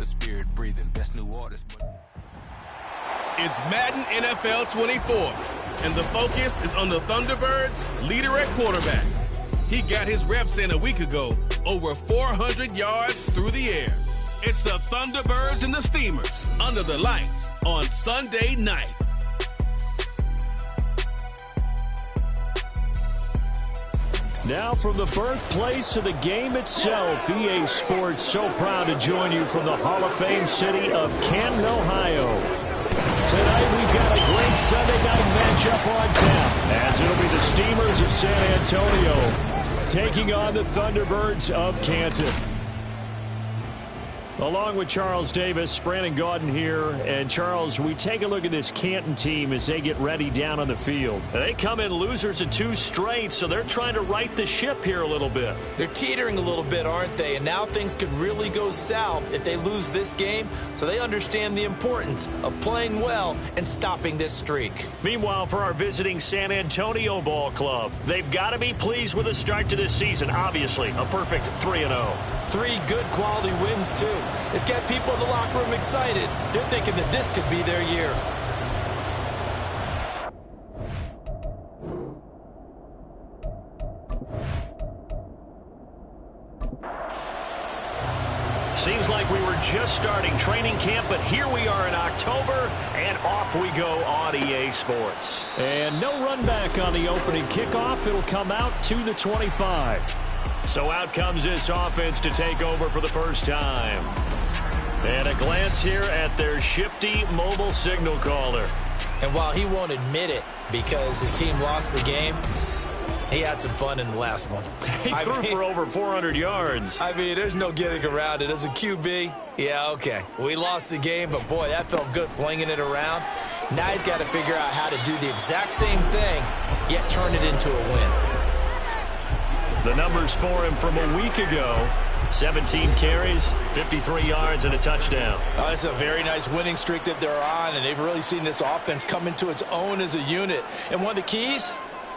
spirit breathing. Best new artist. It's Madden NFL 24, and the focus is on the Thunderbirds' leader at quarterback. He got his reps in a week ago, over 400 yards through the air. It's the Thunderbirds and the Steamers under the lights on Sunday night. Now from the birthplace of the game itself, EA Sports so proud to join you from the Hall of Fame city of Canton, Ohio. Tonight we've got a great Sunday night matchup on tap, as it'll be the Steamers of San Antonio taking on the Thunderbirds of Canton. Along with Charles Davis, Brandon Gaudin here. And, Charles, we take a look at this Canton team as they get ready down on the field. They come in losers in 2 straight, so they're trying to right the ship here a little bit. They're teetering a little bit, aren't they? And now things could really go south if they lose this game. So they understand the importance of playing well and stopping this streak. Meanwhile, for our visiting San Antonio ball club, they've got to be pleased with the start to this season. Obviously, a perfect 3-0. 3 good quality wins, too. It's got people in the locker room excited. They're thinking that this could be their year. Seems like we were just starting training camp, but here we are in October, and off we go on EA Sports. And no run back on the opening kickoff. It'll come out to the 25. So out comes this offense to take over for the first time. And a glance here at their shifty mobile signal caller. And while he won't admit it because his team lost the game, he had some fun in the last one. He threw for over 400 yards. I mean, there's no getting around it. As a QB, yeah, okay. We lost the game, but, boy, that felt good flinging it around. Now he's got to figure out how to do the exact same thing, yet turn it into a win. The numbers for him from a week ago: 17 carries, 53 yards, and a touchdown. Oh, it's a very nice winning streak that they're on, and they've really seen this offense come into its own as a unit. And one of the keys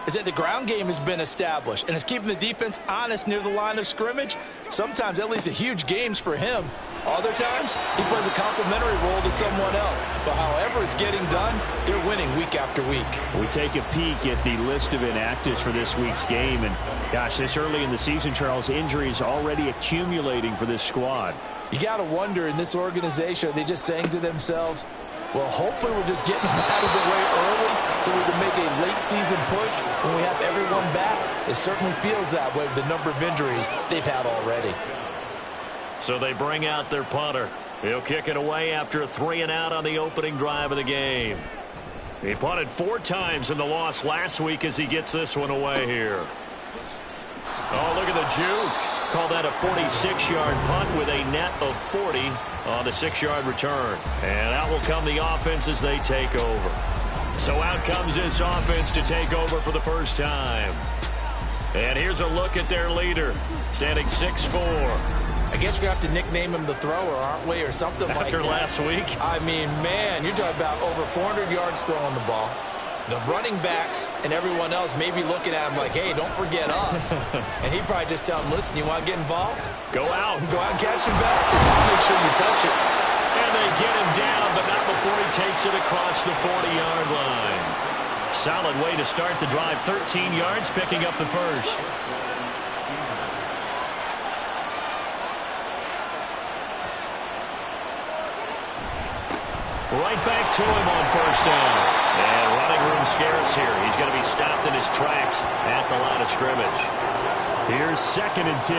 is that the ground game has been established, and it's keeping the defense honest near the line of scrimmage. Sometimes that leads to huge games for him. Other times, he plays a complementary role to someone else. But however it's getting done, they're winning week after week. We take a peek at the list of inactives for this week's game. And, gosh, this early in the season, Charles, injuries already accumulating for this squad. You got to wonder, in this organization, are they just saying to themselves, well, hopefully we're just getting them out of the way early so we can make a late-season push when we have everyone back. It certainly feels that way with the number of injuries they've had already. So they bring out their punter. He'll kick it away after a 3-and-out on the opening drive of the game. He punted 4 times in the loss last week as he gets this one away here. Oh, look at the juke. Call that a 46-yard punt with a net of 40 on the 6-yard return. And out will come the offense as they take over. So out comes this offense to take over for the first time. And here's a look at their leader, standing 6'4". I guess we have to nickname him the thrower, aren't we, or something like that. After last week? I mean, man, you're talking about over 400 yards throwing the ball. The running backs and everyone else may be looking at him like, hey, don't forget us. And he'd probably just tell him, listen, you want to get involved? Go out. Go out and catch some passes. I'll make sure you touch it. And they get him down, but not before he takes it across the 40-yard line. Solid way to start the drive. 13 yards, picking up the first. Right back to him on first down. And running room scarce here. He's going to be stopped in his tracks at the line of scrimmage. Here's 2nd and 10.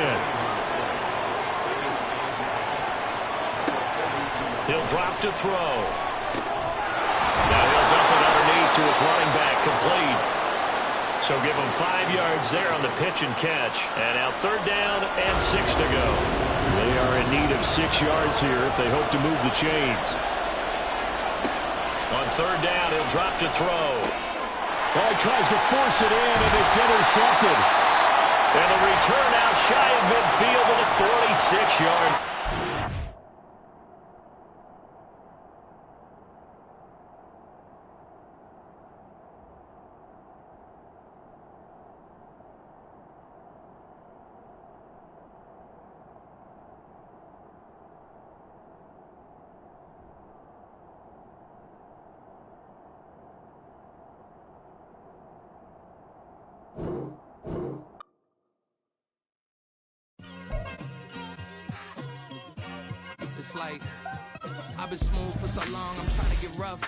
He'll drop to throw. Now he'll dump it underneath to his running back, complete. So give him 5 yards there on the pitch and catch. And now 3rd down and 6 to go. They are in need of 6 yards here if they hope to move the chains. On 3rd down, he'll drop to throw. Oh, he tries to force it in, and it's intercepted. And the return out shy of midfield with a 46-yard. It's like I've been smooth for so long, I'm trying to get rough.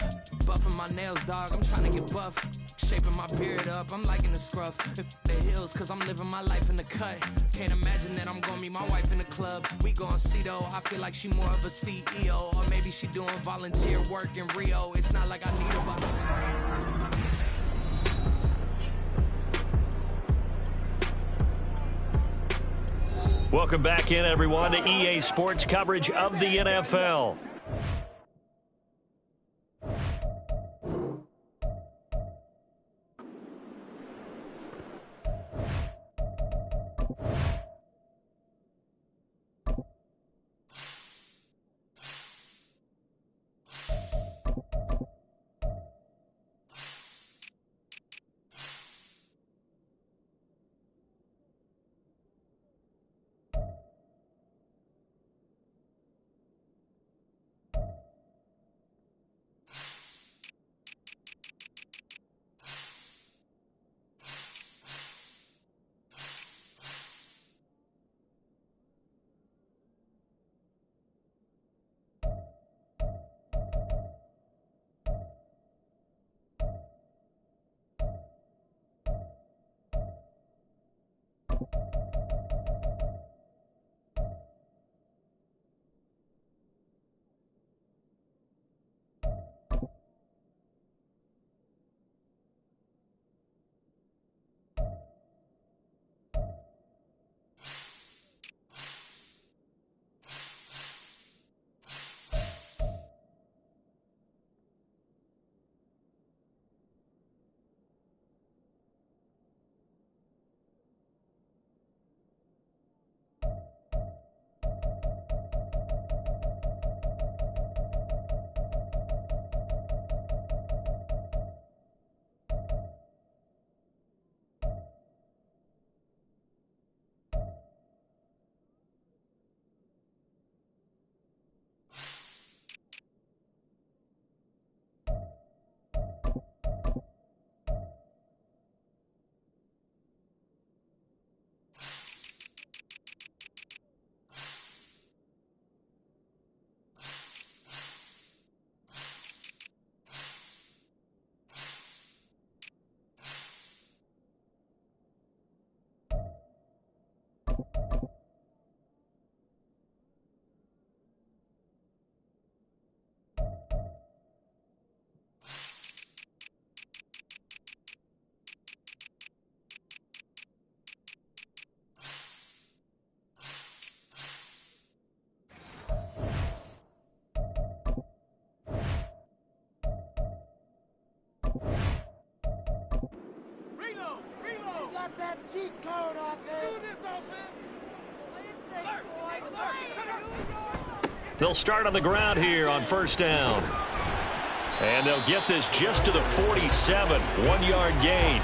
Buffing my nails, dog, I'm trying to get buff. Shaping my beard up, I'm liking the scruff. The hills, cause I'm living my life in the cut. Can't imagine that I'm gonna meet my wife in the club. We gon' see though, I feel like she more of a CEO. Or maybe she doing volunteer work in Rio. It's not like I need a Welcome back in, everyone, to EA Sports coverage of the NFL. That cheat code offense. Do this offense. They'll start on the ground here on first down. And they'll get this just to the 47, 1-yard gain.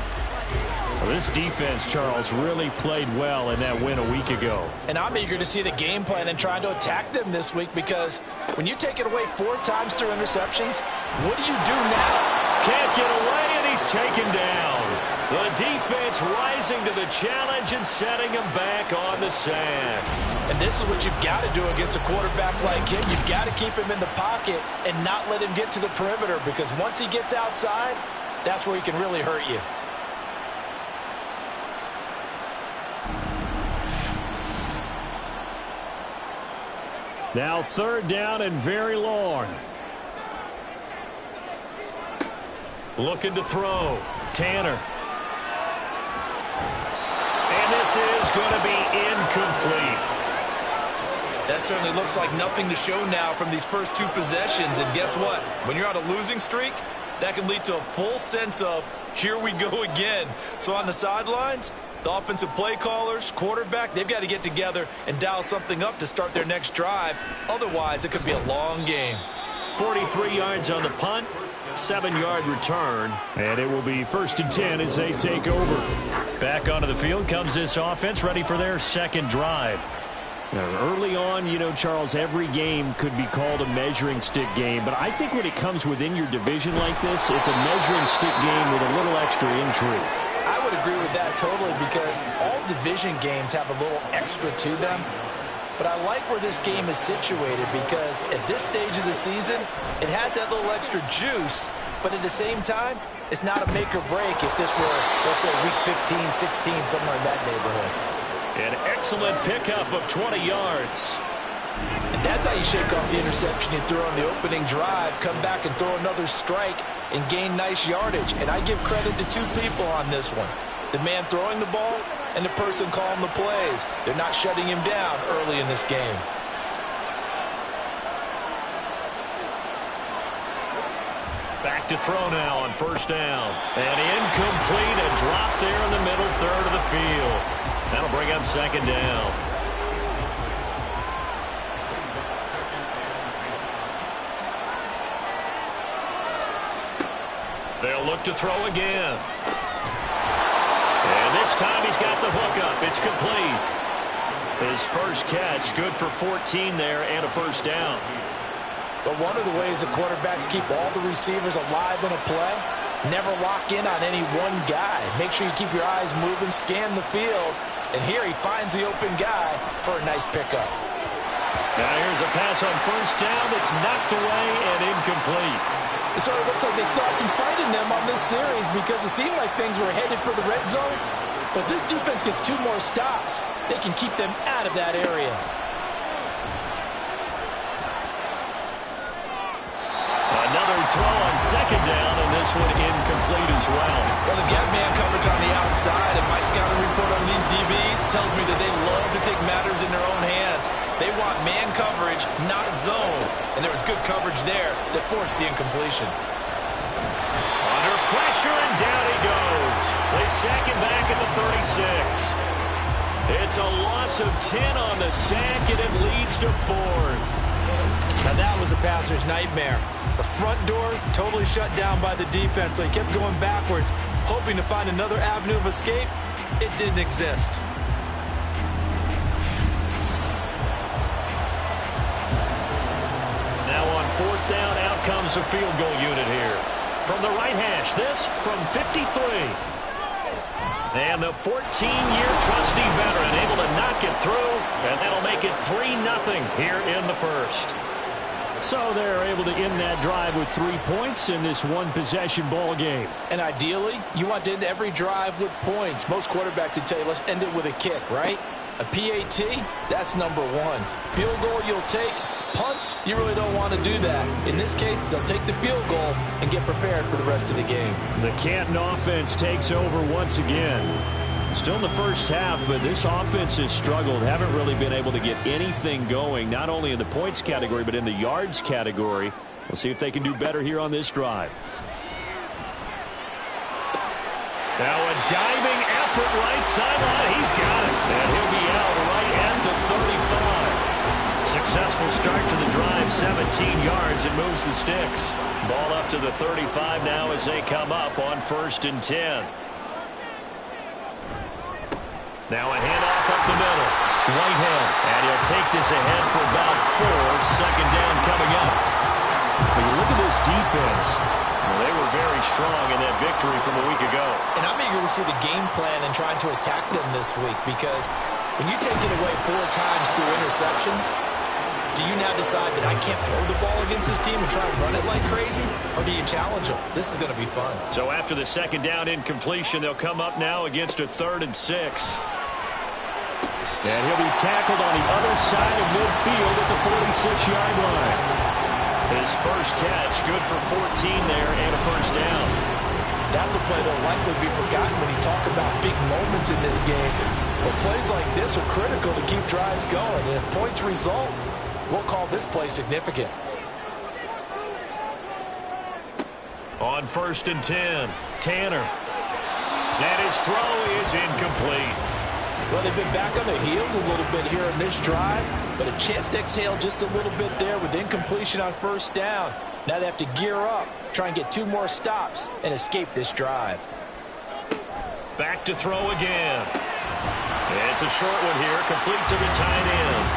Well, this defense, Charles, really played well in that win a week ago. And I'm eager to see the game plan and trying to attack them this week, because when you take it away 4 times through interceptions, what do you do now? Can't get away, and he's taken down. The defense rising to the challenge and setting him back on the sand. And this is what you've got to do against a quarterback like him. You've got to keep him in the pocket and not let him get to the perimeter, because once he gets outside, that's where he can really hurt you. Now third down and very long. Looking to throw. Tanner. And this is going to be incomplete. That certainly looks like nothing to show now from these first 2 possessions. And guess what? When you're on a losing streak, that can lead to a full sense of, here we go again. So on the sidelines, the offensive play callers, quarterback, they've got to get together and dial something up to start their next drive. Otherwise, it could be a long game. 43 yards on the punt, 7-yard return, and it will be 1st and 10 as they take over. Back onto the field comes this offense, ready for their second drive. Now, early on, you know, Charles, every game could be called a measuring stick game, but I think when it comes within your division like this, it's a measuring stick game with a little extra intrigue. I would agree with that totally, because all division games have a little extra to them. but I like where this game is situated because at this stage of the season, it has that little extra juice, but at the same time, it's not a make or break if this were, let's say, week 15, 16, somewhere in that neighborhood. An excellent pickup of 20 yards. And that's how you shake off the interception you threw on the opening drive, come back and throw another strike and gain nice yardage. And I give credit to two people on this one. The man throwing the ball and the person calling the plays. They're not shutting him down early in this game. Back to throw now on first down. And incomplete, a drop there in the middle third of the field. That'll bring up second down. They'll look to throw again. And this time he's got the hook up. It's complete. His first catch, good for 14 there and a first down. But one of the ways the quarterbacks keep all the receivers alive in a play, never lock in on any one guy. Make sure you keep your eyes moving, scan the field. And here he finds the open guy for a nice pickup. Now here's a pass on first down that's knocked away and incomplete. So it looks like they still have some fight in them on this series because it seemed like things were headed for the red zone. But this defense gets 2 more stops. They can keep them out of that area. Another throw on second down, and this one incomplete as well. Well, they've got man coverage on the outside, and my scouting report on these DBs tells me that they love to take matters in their own hands. They want man coverage, not zone. And there was good coverage there that forced the incompletion. Under pressure, and down he goes. They sack him back at the 36. It's a loss of 10 on the sack, and it leads to 4th. Now that was a passer's nightmare. The front door totally shut down by the defense, so he kept going backwards, hoping to find another avenue of escape. It didn't exist. Now on 4th down, out comes the field goal unit here. From the right hash, this from 53. And the 14-year trusty veteran able to knock it through, and that'll make it 3-0 here in the first. So they're able to end that drive with 3 points in this one-possession ball game. And ideally, you want to end every drive with points. Most quarterbacks would tell you, let's end it with a kick, right? A PAT, that's number 1. Field goal you'll take. Punts, you really don't want to do that. In this case, they'll take the field goal and get prepared for the rest of the game. The Canton offense takes over once again. Still in the first half, but this offense has struggled. Haven't really been able to get anything going, not only in the points category, but in the yards category. We'll see if they can do better here on this drive. Now a diving effort right sideline. He's got it. And he'll be out right at the 35. Successful start to the drive, 17 yards, and moves the sticks. Ball up to the 35 now as they come up on 1st and 10. Now a handoff up the middle. Whitehead, and he'll take this ahead for about 4. Second down coming up. When you look at this defense, Well, they were very strong in that victory from a week ago. And I'm eager to see the game plan and trying to attack them this week, because when you take it away 4 times through interceptions, do you now decide that I can't throw the ball against this team and try and run it like crazy? Or do you challenge them? This is going to be fun. So after the second down incompletion, they'll come up now against a 3rd and 6. and he'll be tackled on the other side of midfield at the 46-yard line. His first catch, good for 14 there and a first down. That's a play that'll likely be forgotten when you talk about big moments in this game. But plays like this are critical to keep drives going. And if points result, we'll call this play significant. On 1st and 10, Tanner. And his throw is incomplete. Well, they've been back on their heels a little bit here in this drive, but a chance to exhale just a little bit there with incompletion on 1st down. Now they have to gear up, try and get 2 more stops, and escape this drive. Back to throw again. It's a short one here, complete to the tight end.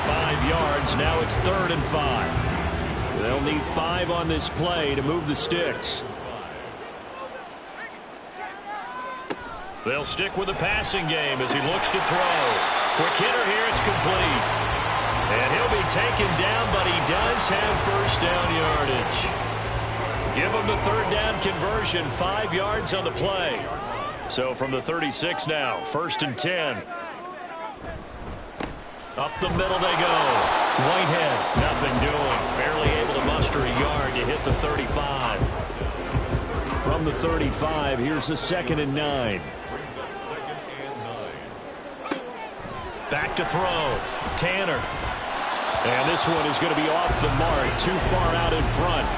5 yards, now it's 3rd and 5. They'll need 5 on this play to move the sticks. They'll stick with the passing game as he looks to throw. Quick hitter here, it's complete. And he'll be taken down, but he does have first down yardage. Give him the third down conversion, 5 yards on the play. So from the 36 now, 1st and 10. Up the middle they go. Whitehead, nothing doing. Barely able to muster a yard to hit the 35. From the 35, here's a 2nd and 9. Back to throw. Tanner. And this one is going to be off the mark. Too far out in front.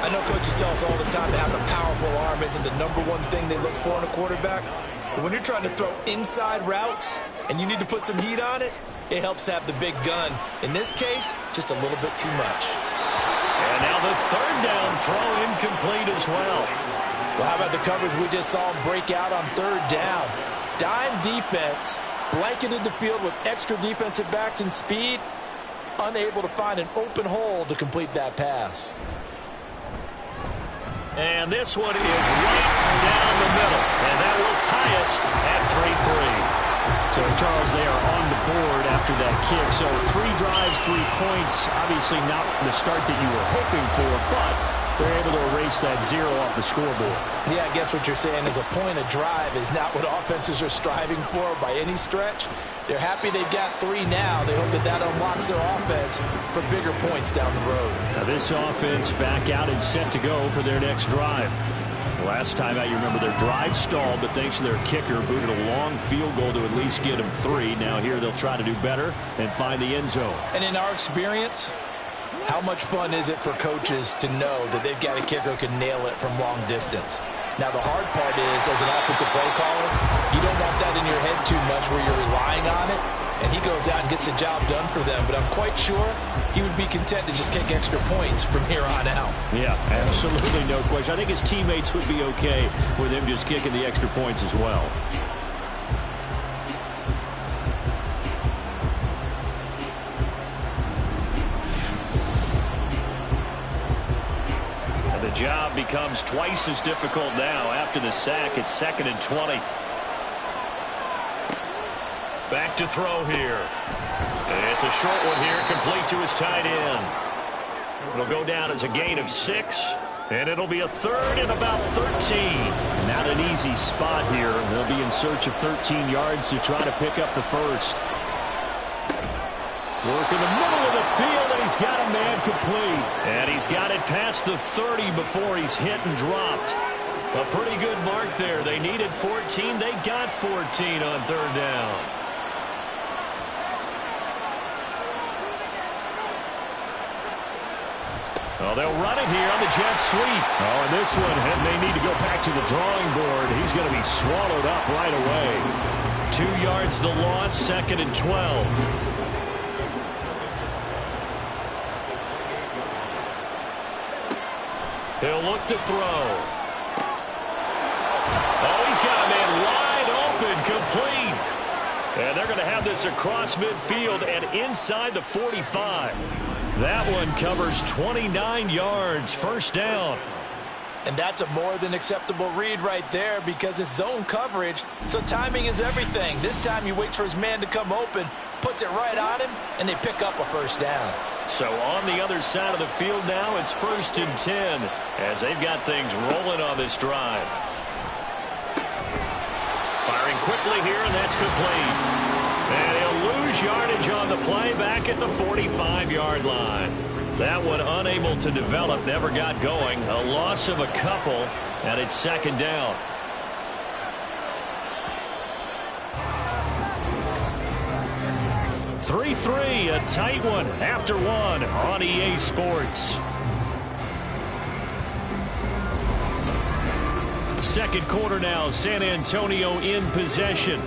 I know coaches tell us all the time that having a powerful arm isn't the #1 thing they look for in a quarterback. But when you're trying to throw inside routes and you need to put some heat on it, it helps have the big gun. In this case, just a little bit too much. And now the 3rd down throw incomplete as well. Well, how about the coverage we just saw him break out on 3rd down? Dime defense, blanketed the field with extra defensive backs and speed, unable to find an open hole to complete that pass. And this one is right down the middle. And that will tie us at 3-3. So, Charles, they are on the board after that kick. So 3 drives, 3 points. Obviously not the start that you were hoping for, but they're able to erase that 0 off the scoreboard. Yeah, I guess what you're saying is a point of drive is not what offenses are striving for by any stretch. They're happy they've got 3 now. They hope that that unlocks their offense for bigger points down the road. Now this offense back out and set to go for their next drive. Last time out, you remember their drive stalled, but thanks to their kicker, booted a long field goal to at least get them 3. Now here they'll try to do better and find the end zone. And in our experience, how much fun is it for coaches to know that they've got a kicker who can nail it from long distance? Now, the hard part is, as an offensive play caller, you don't want that in your head too much where you're relying on it, and he goes out and gets the job done for them. But I'm quite sure he would be content to just kick extra points from here on out. Yeah, absolutely no question. I think his teammates would be okay with him just kicking the extra points as well. The job becomes twice as difficult now after the sack. It's 2nd and 20. Back to throw here. It's a short one here, complete to his tight end. It'll go down as a gain of 6, and it'll be a 3rd and about 13. Not an easy spot here. They'll be in search of 13 yards to try to pick up the first. Work in the middle of the field, and he's got a man complete. And he's got it past the 30 before he's hit and dropped. A pretty good mark there. They needed 14. They got 14 on 3rd down. Well, they'll run it here on the jet sweep. Oh, and this one may need to go back to the drawing board. He's going to be swallowed up right away. 2 yards the loss, 2nd and 12. He'll look to throw. Oh, he's got a man wide open, complete. And they're going to have this across midfield and inside the 45. That one covers 29 yards, 1st down. And that's a more than acceptable read right there because it's zone coverage, so timing is everything. This time he waits for his man to come open, puts it right on him, and they pick up a 1st down. So on the other side of the field now, it's 1st and 10 as they've got things rolling on this drive. Firing quickly here, and that's complete. And he'll lose yardage on the play back at the 45-yard line. That one unable to develop, never got going. A loss of a couple, and it's 2nd down. .3-3, a tight one after 1 on EA Sports. 2nd quarter now, San Antonio in possession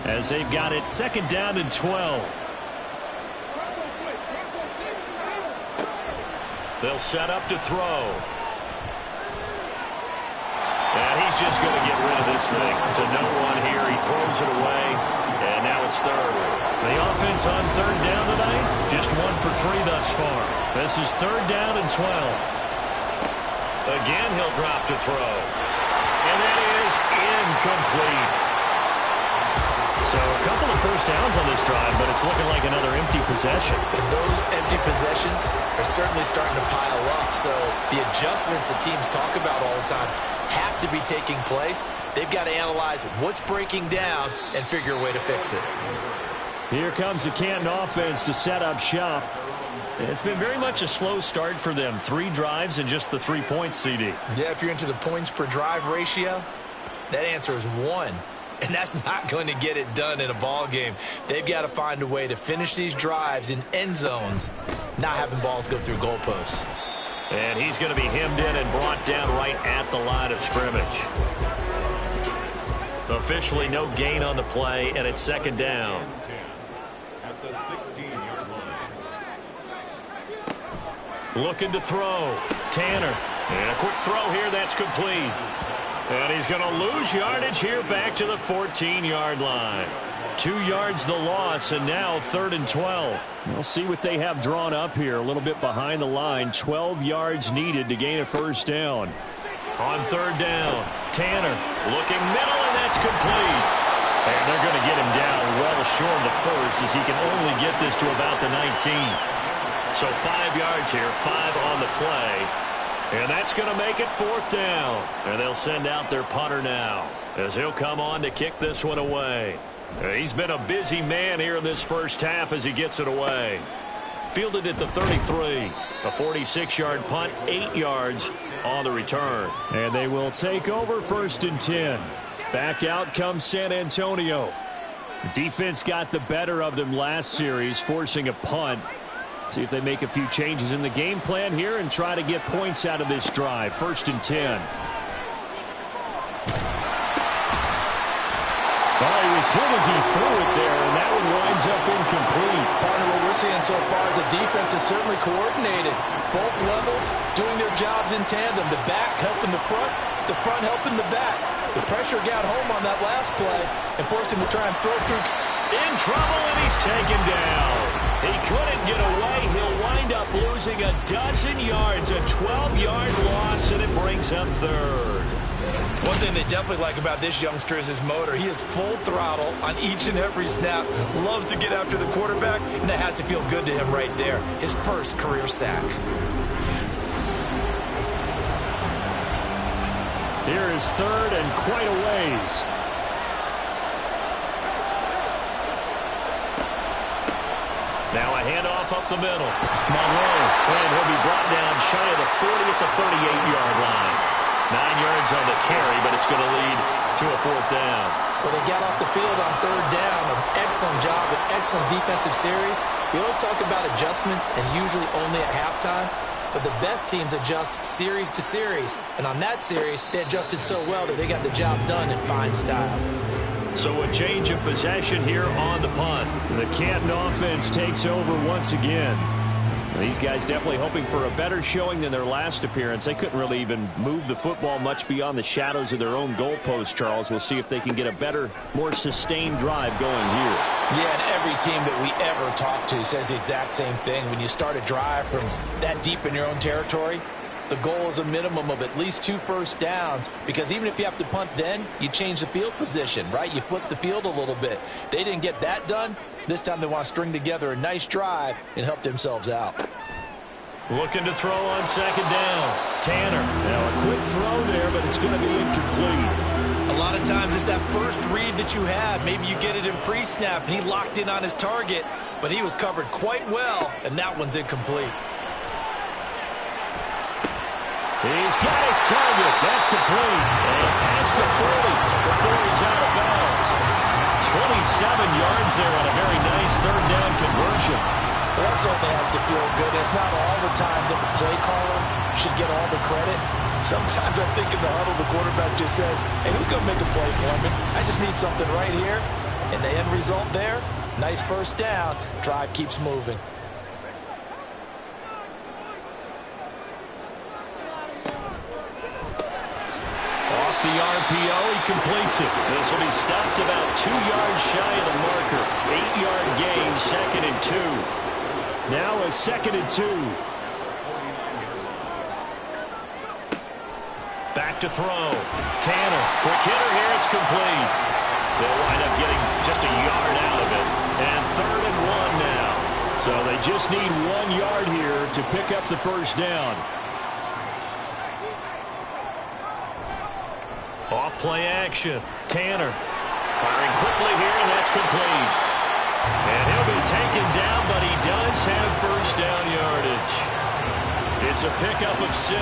as they've got it 2nd down and 12. They'll set up to throw. And he's just going to get rid of this thing. To no one here. He throws it away. And now it's 3rd. The offense on 3rd down tonight, just 1 for 3 thus far. This is 3rd down and 12. Again, he'll drop to throw. And that is incomplete. So a couple of first downs on this drive, but it's looking like another empty possession. And those empty possessions are certainly starting to pile up. So the adjustments that teams talk about all the time have to be taking place. They've got to analyze what's breaking down and figure a way to fix it. Here comes the Canton offense to set up shop. It's been very much a slow start for them. 3 drives and just the 3 points, CD. Yeah, if you're into the points per drive ratio, that answer is 1. And that's not going to get it done in a ball game. They've got to find a way to finish these drives in end zones, not having balls go through goalposts. And he's going to be hemmed in and brought down right at the line of scrimmage. Officially no gain on the play, and it's second down. At the 16-yard line. Looking to throw. Tanner. And a quick throw here. That's complete. And he's going to lose yardage here back to the 14-yard line. 2 yards the loss, and now 3rd and 12. We'll see what they have drawn up here. A little bit behind the line. 12 yards needed to gain a first down. On 3rd down, Tanner looking middle, and that's complete. And they're going to get him down well short of the first as he can only get this to about the 19. So 5 yards here, 5 on the play. And that's going to make it 4th down. And they'll send out their punter now as he'll come on to kick this one away. He's been a busy man here in this first half as he gets it away. Fielded at the 33. A 46-yard punt, 8 yards on the return. And they will take over 1st and 10. Back out comes San Antonio. Defense got the better of them last series, forcing a punt. See if they make a few changes in the game plan here and try to get points out of this drive. 1st and 10. Oh, he was hit as he threw it there, and that one winds up incomplete. Partner, what we're seeing so far is the defense is certainly coordinated. Both levels doing their jobs in tandem. The back helping the front helping the back. The pressure got home on that last play and forced him to try and throw through. In trouble, and he's taken down. He couldn't get away. He'll wind up losing a dozen yards, a 12-yard loss, and it brings him 3rd. One thing they definitely like about this youngster is his motor. He is full throttle on each and every snap. Loves to get after the quarterback, and that has to feel good to him right there. His first career sack. Here is 3rd and quite a ways. Now a handoff up the middle. Monroe, and he'll be brought down shy of the 40 at the 38-yard line. 9 yards on the carry, but it's going to lead to a 4th down. Well, they got off the field on 3rd down. An excellent job, an excellent defensive series. We always talk about adjustments and usually only at halftime. But the best teams adjust series to series. And on that series, they adjusted so well that they got the job done in fine style. So a change of possession here on the punt. The Canton offense takes over once again. These guys definitely hoping for a better showing than their last appearance. They couldn't really even move the football much beyond the shadows of their own goalpost, Charles. We'll see if they can get a better, more sustained drive going here. Yeah, and every team that we ever talk to says the exact same thing. When you start a drive from that deep in your own territory, the goal is a minimum of at least 2 first downs, because even if you have to punt then, you change the field position, right? You flip the field a little bit. They didn't get that done. This time they want to string together a nice drive and help themselves out. Looking to throw on 2nd down. Tanner. Now a quick throw there, but it's going to be incomplete. A lot of times it's that first read that you have. Maybe you get it in pre-snap, and he locked in on his target, but he was covered quite well, and that one's incomplete. He's got his target. That's complete. And past the 40 before he's out of bounds. 27 yards there on a very nice 3rd down conversion. Well, that certainly has to feel good. It's not all the time that the play caller should get all the credit. Sometimes I think in the huddle, the quarterback just says, hey, who's going to make a play for me? I just need something right here. And the end result there, nice first down. Drive keeps moving. Off the RPO, he completes it. This will be stopped about 2 yards shy of the marker. 8-yard gain, 2nd and 2. Now a 2nd and 2. Back to throw. Tanner, quick hitter here, it's complete. They'll wind up getting just a yard out of it. And 3rd and 1 now. So they just need 1 yard here to pick up the first down. Off play action. Tanner firing quickly here, and that's complete. And he'll be taken down, but he does have first down yardage. It's a pickup of 6.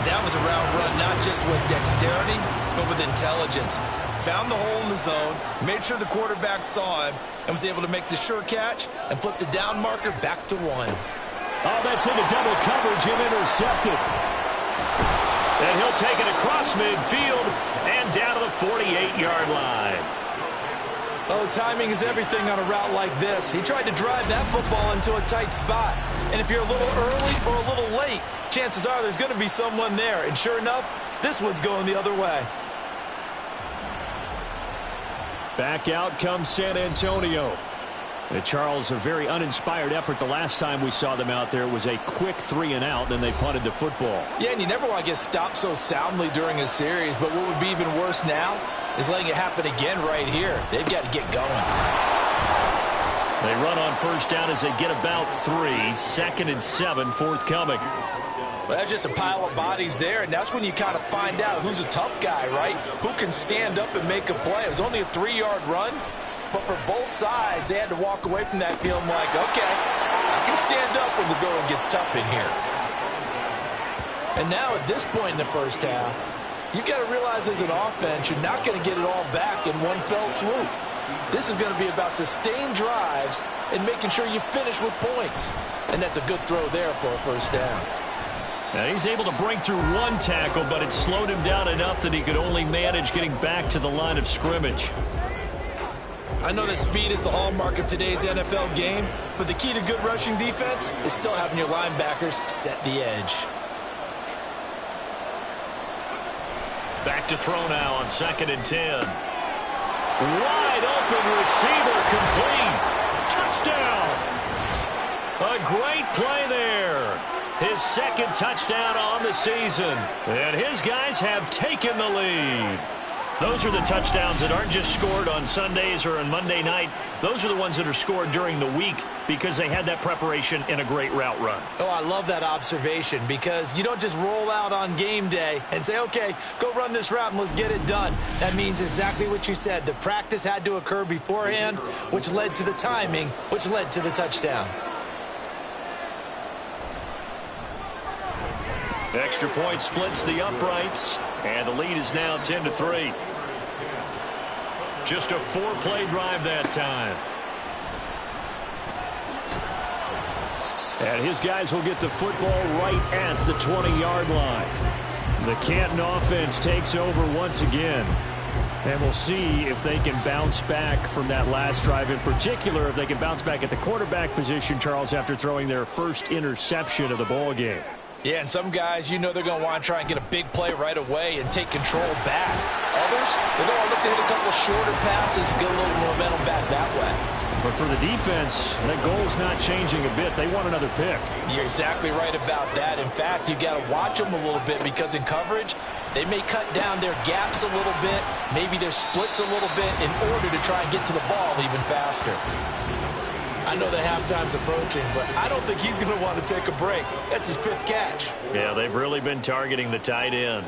That was a route run not just with dexterity, but with intelligence. Found the hole in the zone, made sure the quarterback saw him, and was able to make the sure catch and flip the down marker back to 1. Oh, that's into double coverage and intercepted. And he'll take it across midfield and down to the 48-yard line. Oh, timing is everything on a route like this. He tried to drive that football into a tight spot. And if you're a little early or a little late, chances are there's going to be someone there. And sure enough, this one's going the other way. Back out comes San Antonio. Charles, a very uninspired effort the last time we saw them out there. It was a quick 3 and out, and they punted the football. Yeah, and you never want to get stopped so soundly during a series, but what would be even worse now is letting it happen again right here. They've got to get going. They run on first down as they get about 3. 2nd and 7 forthcoming. Well, that's just a pile of bodies there, and that's when you kind of find out who's a tough guy, right? Who can stand up and make a play. It was only a 3-yard run, but for both sides, they had to walk away from that feeling like, okay, I can stand up when the going gets tough in here. And now at this point in the first half, you've got to realize as an offense, you're not going to get it all back in one fell swoop. This is going to be about sustained drives and making sure you finish with points. And that's a good throw there for a first down. Now he's able to break through 1 tackle, but it slowed him down enough that he could only manage getting back to the line of scrimmage. I know that speed is the hallmark of today's NFL game, but the key to good rushing defense is still having your linebackers set the edge. Back to throw now on 2nd and 10. Wide open receiver complete. Touchdown. A great play there. His 2nd touchdown on the season. And his guys have taken the lead. Those are the touchdowns that aren't just scored on Sundays or on Monday night. Those are the ones that are scored during the week because they had that preparation and a great route run. Oh, I love that observation because you don't just roll out on game day and say, okay, go run this route and let's get it done. That means exactly what you said. The practice had to occur beforehand, which led to the timing, which led to the touchdown. Extra point splits the uprights, and the lead is now 10-3. Just a 4-play drive that time. And his guys will get the football right at the 20-yard line. The Canton offense takes over once again. And we'll see if they can bounce back from that last drive. In particular, if they can bounce back at the quarterback position, Charles, after throwing their first interception of the ball game. Yeah, and some guys, you know they're going to want to try and get a big play right away and take control back. Others, they're going to look to hit a couple of shorter passes, get a little momentum back that way. But for the defense, that goal's not changing a bit. They want another pick. You're exactly right about that. In fact, you've got to watch them a little bit because in coverage, they may cut down their gaps a little bit, maybe their splits a little bit in order to try and get to the ball even faster. I know that halftime's approaching, but I don't think he's going to want to take a break. That's his 5th catch. Yeah, they've really been targeting the tight end.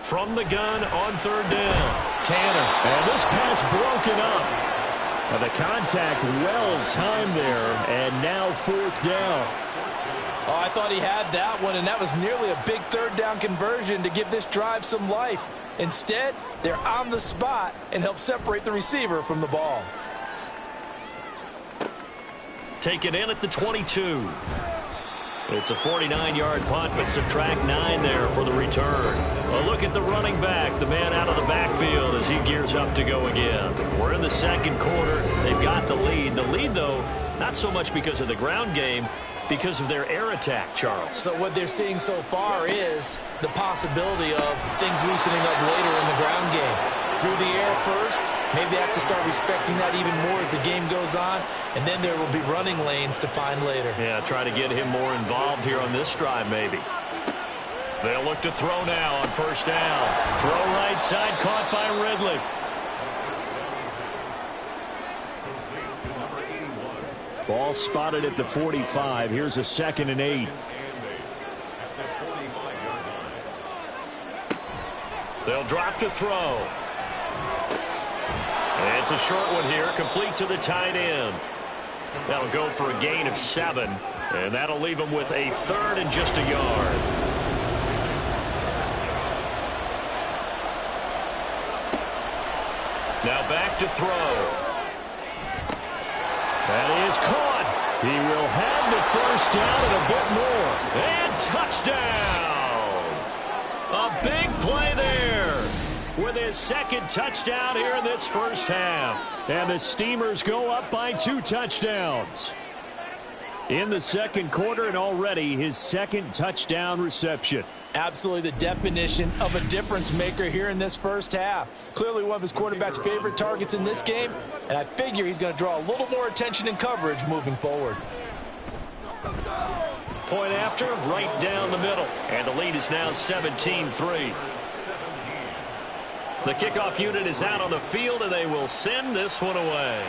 From the gun on 3rd down. Tanner. And this pass broken up. And the contact well timed there, and now 4th down. Oh, I thought he had that one, and that was nearly a big 3rd down conversion to give this drive some life. Instead, they're on the spot and help separate the receiver from the ball. Taken in at the 22. It's a 49-yard punt, but subtract 9 there for the return. A look at the running back, the man out of the backfield as he gears up to go again. We're in the 2nd quarter. They've got the lead. The lead, though, not so much because of the ground game, because of their air attack, Charles. So what they're seeing so far is the possibility of things loosening up later in the ground game. Through the air first, maybe they have to start respecting that even more as the game goes on, and then there will be running lanes to find later. Yeah, try to get him more involved here on this drive maybe. They'll look to throw now on first down. Throw right side, caught by Ridley. Ball spotted at the 45. Here's a 2nd and 8. They'll drop to throw. It's a short one here, complete to the tight end. That'll go for a gain of 7, and that'll leave them with a 3rd and just a yard. Now back to throw. That is caught. He will have the first down and a bit more. And touchdown. A big play there with his 2nd touchdown here in this first half. And the Steamers go up by 2 touchdowns in the 2nd quarter, and already his 2nd touchdown reception. Absolutely the definition of a difference maker here in this first half. Clearly one of his quarterback's favorite targets in this game, and I figure he's going to draw a little more attention and coverage moving forward. Point after, right down the middle, and the lead is now 17-3. The kickoff unit is out on the field, and they will send this one away.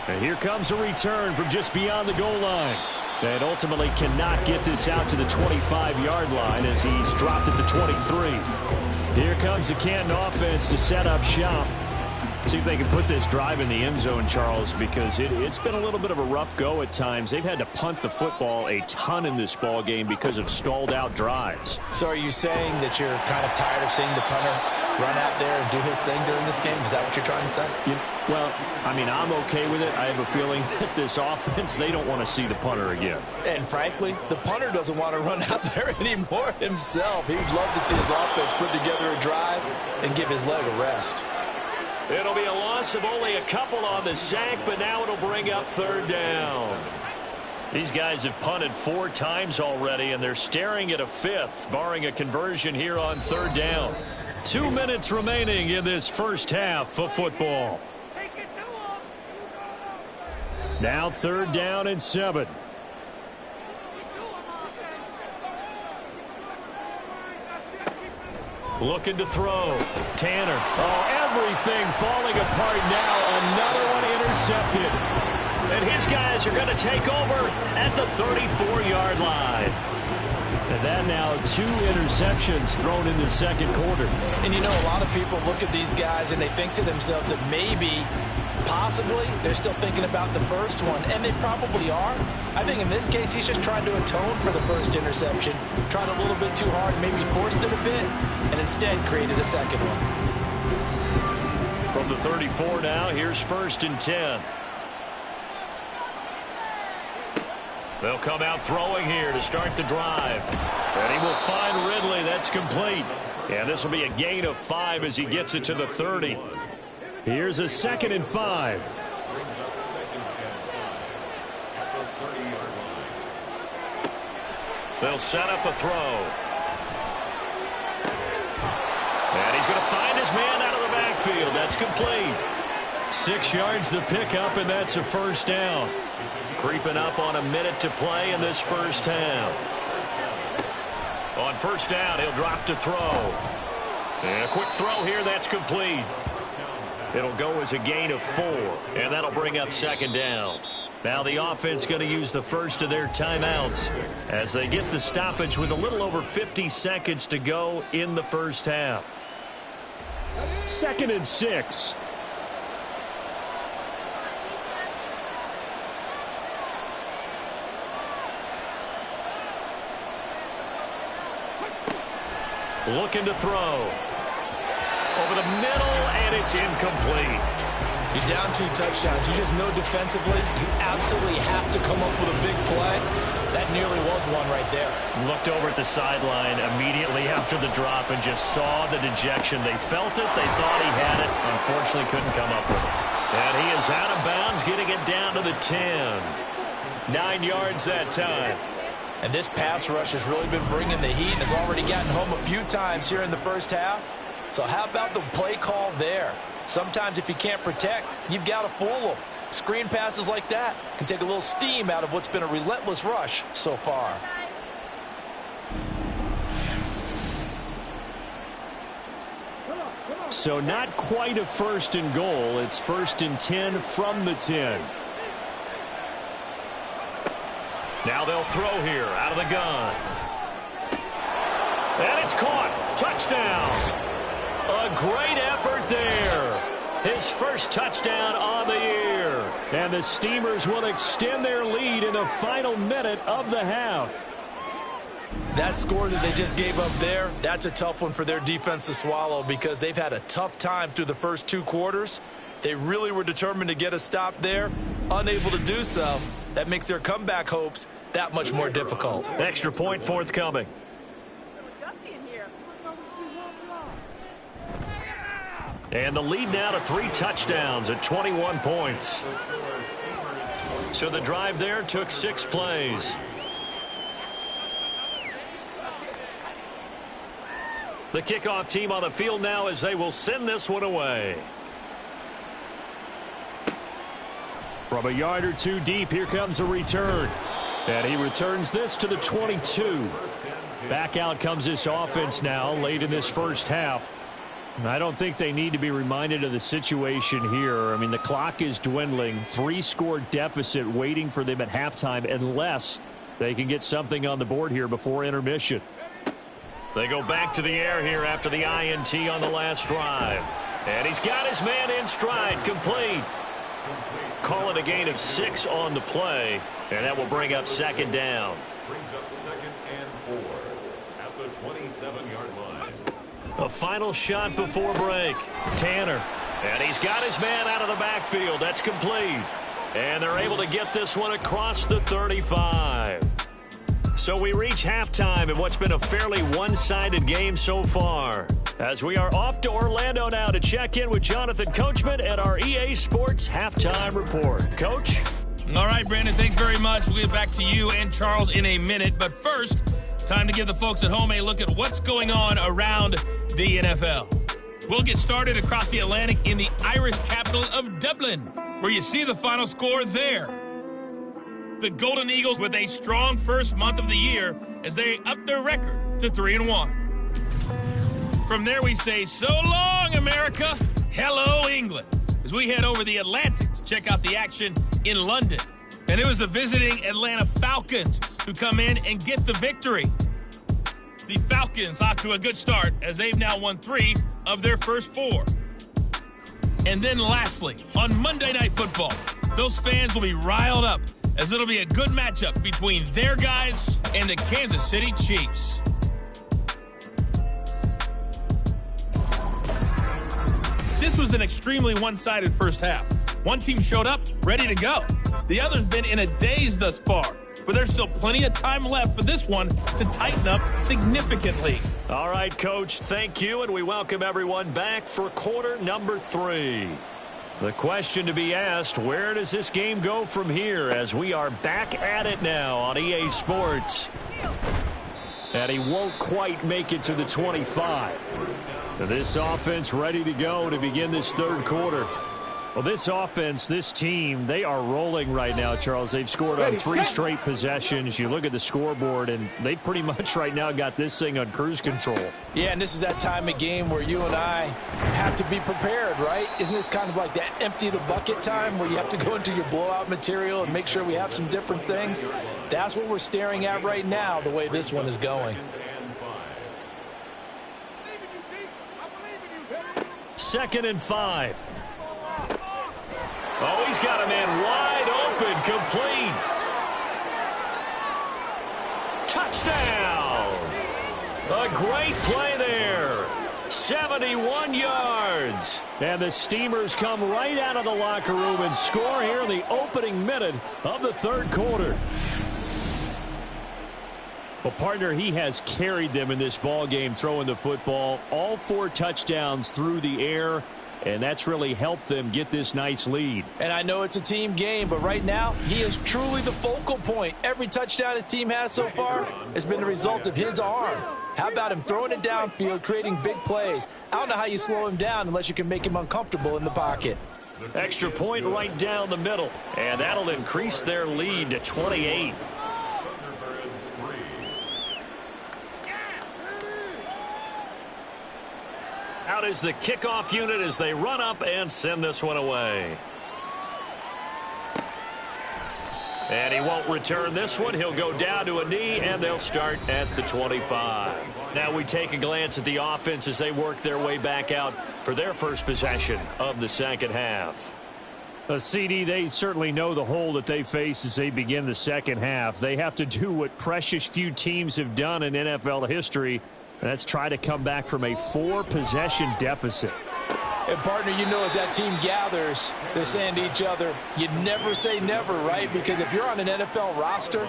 And here comes a return from just beyond the goal line. And ultimately cannot get this out to the 25-yard line as he's dropped at the 23. Here comes the Canton offense to set up shop. See if they can put this drive in the end zone, Charles, because it's been a little bit of a rough go at times. They've had to punt the football a ton in this ball game because of stalled out drives. So are you saying that you're kind of tired of seeing the punter run out there and do his thing during this game? Is that what you're trying to say? Well, I mean, I'm okay with it. I have a feeling that this offense, they don't want to see the punter again. And frankly, the punter doesn't want to run out there anymore himself. He would love to see his offense put together a drive and give his leg a rest. It'll be a loss of only a couple on the sack, but now it'll bring up 3rd down. These guys have punted 4 times already, and they're staring at a 5th, barring a conversion here on 3rd down. 2 minutes remaining in this first half of football. Now 3rd down and 7. Looking to throw. Tanner. Oh, everything falling apart now. Another one intercepted. And his guys are going to take over at the 34-yard line. And that now 2 interceptions thrown in the 2nd quarter. And you know, a lot of people look at these guys and they think to themselves that maybe, possibly, they're still thinking about the first one. And they probably are. I think in this case, he's just trying to atone for the first interception. Tried a little bit too hard, maybe forced it a bit, and instead created a 2nd one. From the 34 now, here's 1st and 10. They'll come out throwing here to start the drive. And he will find Ridley. That's complete. And this will be a gain of 5 as he gets it to the 30. Here's a 2nd and 5. They'll set up a throw. And he's going to find his man out of the backfield. That's complete. 6 yards the pickup, and that's a 1st down. Creeping up on a minute to play in this first half. On 1st down, he'll drop to throw. And a quick throw here, that's complete. It'll go as a gain of 4, and that'll bring up 2nd down. Now the offense going to use the first of their timeouts as they get the stoppage with a little over 50 seconds to go in the first half. 2nd and 6. Looking to throw. Over the middle, and it's incomplete. You're down 2 touchdowns. You just know defensively you absolutely have to come up with a big play. That nearly was one right there. Looked over at the sideline immediately after the drop and just saw the dejection. They felt it. They thought he had it. Unfortunately, couldn't come up with it. And he is out of bounds, getting it down to the 10. 9 yards that time. And this pass rush has really been bringing the heat and has already gotten home a few times here in the first half. So how about the play call there? Sometimes if you can't protect, you've got to fool them. Screen passes like that can take a little steam out of what's been a relentless rush so far. So not quite a 1st and goal. It's 1st and 10 from the 10. Now they'll throw here out of the gun. And it's caught. Touchdown. A great effort there. His first touchdown on the year. And the Steamers will extend their lead in the final minute of the half. That score that they just gave up there, that's a tough one for their defense to swallow because they've had a tough time through the first 2 quarters. They really were determined to get a stop there, unable to do so. That makes their comeback hopes that much more difficult. Extra point forthcoming. And the lead now to 3 touchdowns at 21 points. So the drive there took 6 plays. The kickoff team on the field now as they will send this one away. From a yard or 2 deep, here comes a return. And he returns this to the 22. Back out comes this offense now late in this first half. And I don't think they need to be reminded of the situation here. I mean, the clock is dwindling. 3-score deficit waiting for them at halftime unless they can get something on the board here before intermission. They go back to the air here after the INT on the last drive. And he's got his man in stride, complete. Call it a gain of 6 on the play, and that will bring up 2nd down. Brings up 2nd and 4 at the 27-yard line. A final shot before break. Tanner. And he's got his man out of the backfield. That's complete. And they're able to get this one across the 35. So we reach halftime in what's been a fairly one-sided game so far. As we are off to Orlando now to check in with Jonathan Coachman at our EA Sports Halftime Report. Coach? All right, Brandon, thanks very much. We'll get back to you and Charles in a minute. But first, time to give the folks at home a look at what's going on around the NFL. We'll get started across the Atlantic in the Irish capital of Dublin, where you see the final score there. The Golden Eagles with a strong first month of the year as they up their record to 3-1. From there we say, so long, America. Hello, England. As we head over the Atlantic to check out the action in London. And it was the visiting Atlanta Falcons who come in and get the victory. The Falcons off to a good start as they've now won 3 of their first 4. And then lastly, on Monday Night Football, those fans will be riled up as it'll be a good matchup between their guys and the Kansas City Chiefs. This was an extremely one-sided first half. One team showed up, ready to go. The other's been in a daze thus far, but there's still plenty of time left for this one to tighten up significantly. All right, Coach, thank you, and we welcome everyone back for quarter number 3. The question to be asked, where does this game go from here as we are back at it now on EA Sports? And he won't quite make it to the 25. This offense ready to go to begin this third quarter. Well, this offense, this team, they are rolling right now, Charles. They've scored on 3 straight possessions. You look at the scoreboard, and they pretty much right now got this thing on cruise control. Yeah, and this is that time of game where you and I have to be prepared, right? Isn't this kind of like that empty the bucket time where you have to go into your blowout material and make sure we have some different things? That's what we're staring at right now, the way this one is going. 2nd and 5. Oh, he's got a man wide open, complete. Touchdown! A great play there. 71 yards. And the Steamers come right out of the locker room and score here in the opening minute of the third quarter. Well, partner, he has carried them in this ball game throwing the football. All 4 touchdowns through the air. And that's really helped them get this nice lead. And I know it's a team game, but right now, he is truly the focal point. Every touchdown his team has so far has been the result of his arm. How about him throwing it downfield, creating big plays? I don't know how you slow him down unless you can make him uncomfortable in the pocket. Extra point right down the middle. And that'll increase their lead to 28. Out is the kickoff unit as they run up and send this one away. And he won't return this one. He'll go down to a knee, and they'll start at the 25. Now we take a glance at the offense as they work their way back out for their first possession of the second half. CD, they certainly know the hole that they face as they begin the second half. They have to do what precious few teams have done in NFL history, and that's try to come back from a 4-possession deficit. And, partner, you know, as that team gathers, they're saying to each other, you never say never, right? Because if you're on an NFL roster,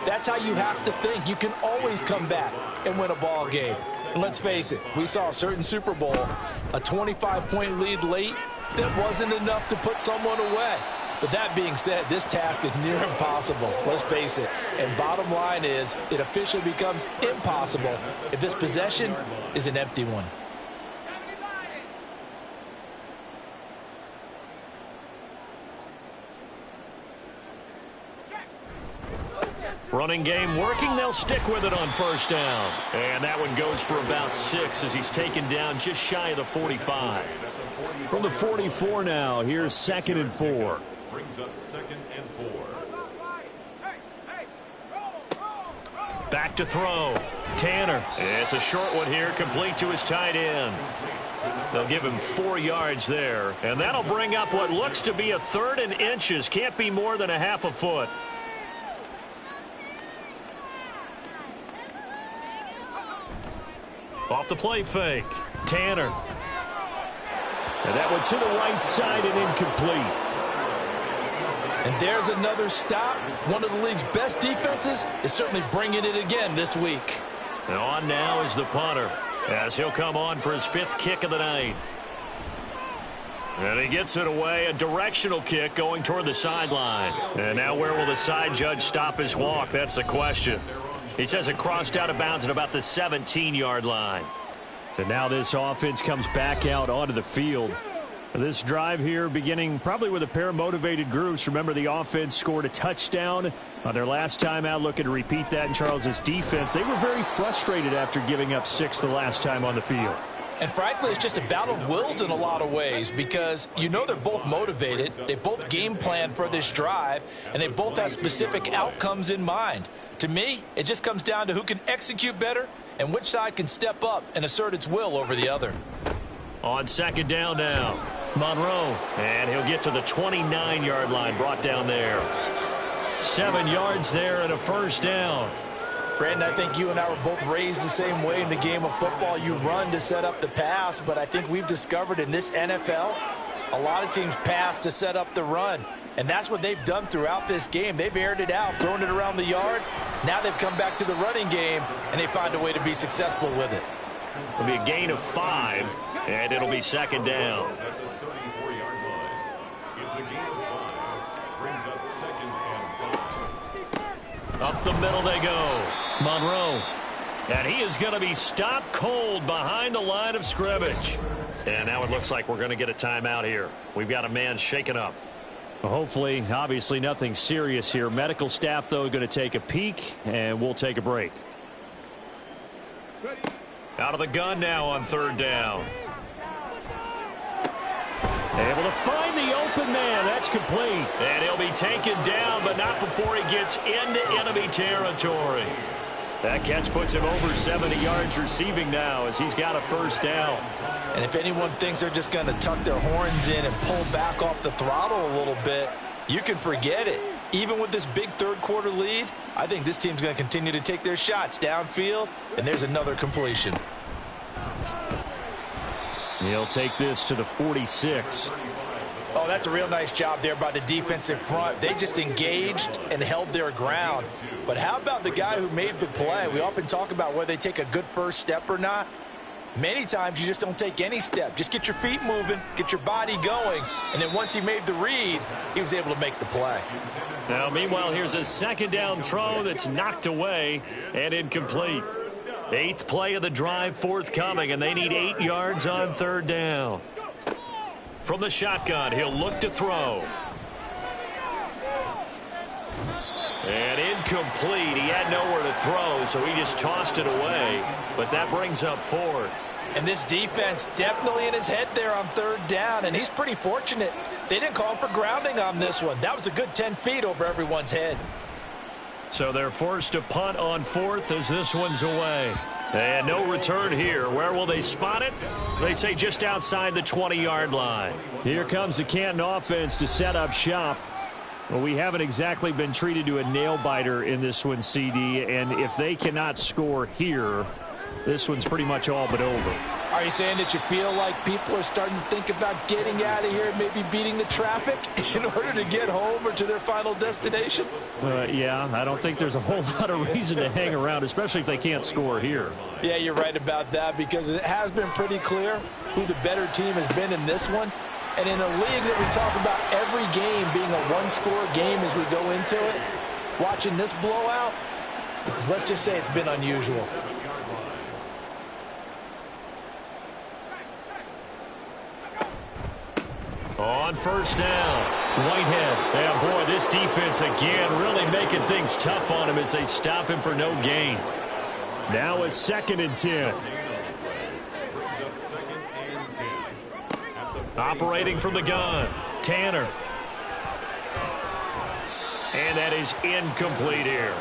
that's how you have to think. You can always come back and win a ball game. And let's face it, we saw a certain Super Bowl, a 25-point lead late that wasn't enough to put someone away. But that being said, this task is near impossible. Let's face it. And bottom line is, it officially becomes impossible if this possession is an empty one. Running game working. They'll stick with it on first down. And that one goes for about 6 as he's taken down just shy of the 45. From the 44 now, here's 2nd and 4. Brings up 2nd and 4. Back to throw. Tanner. It's a short one here, complete to his tight end. They'll give him 4 yards there. And that'll bring up what looks to be a 3rd and inches. Can't be more than a half a foot. Off the play fake. Tanner. And that one to the right side and incomplete. And there's another stop. One of the league's best defenses is certainly bringing it again this week. And on now is the punter as he'll come on for his 5th kick of the night. And he gets it away, a directional kick going toward the sideline. And now where will the side judge stop his walk? That's the question. He says it crossed out of bounds at about the 17-yard line. And now this offense comes back out onto the field. This drive here beginning probably with a pair of motivated groups. Remember, the offense scored a touchdown on their last time out. Looking to repeat that in Charles's defense. They were very frustrated after giving up 6 the last time on the field. And frankly, it's just a battle of wills in a lot of ways because you know they're both motivated. They both game plan for this drive, and they both have specific outcomes in mind. To me, it just comes down to who can execute better and which side can step up and assert its will over the other. On 2nd down now, Monroe. And he'll get to the 29-yard line, brought down there. 7 yards there and a first down. Brandon, I think you and I were both raised the same way in the game of football. You run to set up the pass, but I think we've discovered in this NFL, a lot of teams pass to set up the run. And that's what they've done throughout this game. They've aired it out, thrown it around the yard. Now they've come back to the running game, and they find a way to be successful with it. It'll be a gain of 5, and it'll be 2nd down. At the 34-yard line. It's a gain of 5. Brings up 2nd and 5. Up the middle they go. Monroe. And he is going to be stopped cold behind the line of scrimmage. And now it looks like we're going to get a timeout here. We've got a man shaken up. Well, hopefully, obviously nothing serious here. Medical staff, though, going to take a peek, and we'll take a break. Out of the gun now on 3rd down. Able to find the open man. That's complete. And he'll be taken down, but not before he gets into enemy territory. That catch puts him over 70 yards receiving now as he's got a first down. And if anyone thinks they're just going to tuck their horns in and pull back off the throttle a little bit, you can forget it. Even with this big 3rd quarter lead, I think this team's going to continue to take their shots downfield, and there's another completion. He'll take this to the 46. Oh, that's a real nice job there by the defensive front. They just engaged and held their ground. But how about the guy who made the play? We often talk about whether they take a good first step or not. Many times you just don't take any step. Just get your feet moving, get your body going, and then once he made the read, he was able to make the play. Now, meanwhile, here's a 2nd down throw that's knocked away and incomplete. 8th play of the drive forthcoming, and they need 8 yards on 3rd down. From the shotgun, he'll look to throw. And incomplete. He had nowhere to throw, so he just tossed it away. But that brings up 4th. And this defense definitely in his head there on 3rd down, and he's pretty fortunate. They didn't call for grounding on this one. That was a good 10 feet over everyone's head. So they're forced to punt on 4th as this one's away. And no return here. Where will they spot it? They say just outside the 20-yard line. Here comes the Canton offense to set up shop. Well, we haven't exactly been treated to a nail-biter in this one, CD, and if they cannot score here, this one's pretty much all but over. Are you saying that you feel like people are starting to think about getting out of here and maybe beating the traffic in order to get home or to their final destination? Yeah, I don't think there's a whole lot of reason to hang around, especially if they can't score here. Yeah, you're right about that, because it has been pretty clear who the better team has been in this one. And in a league that we talk about every game being a one-score game as we go into it, watching this blowout, let's just say it's been unusual. On 1st down, Whitehead. Yeah, boy, this defense again really making things tough on him as they stop him for no gain. Now a 2nd and 10. Operating from the gun, Tanner. And that is incomplete here.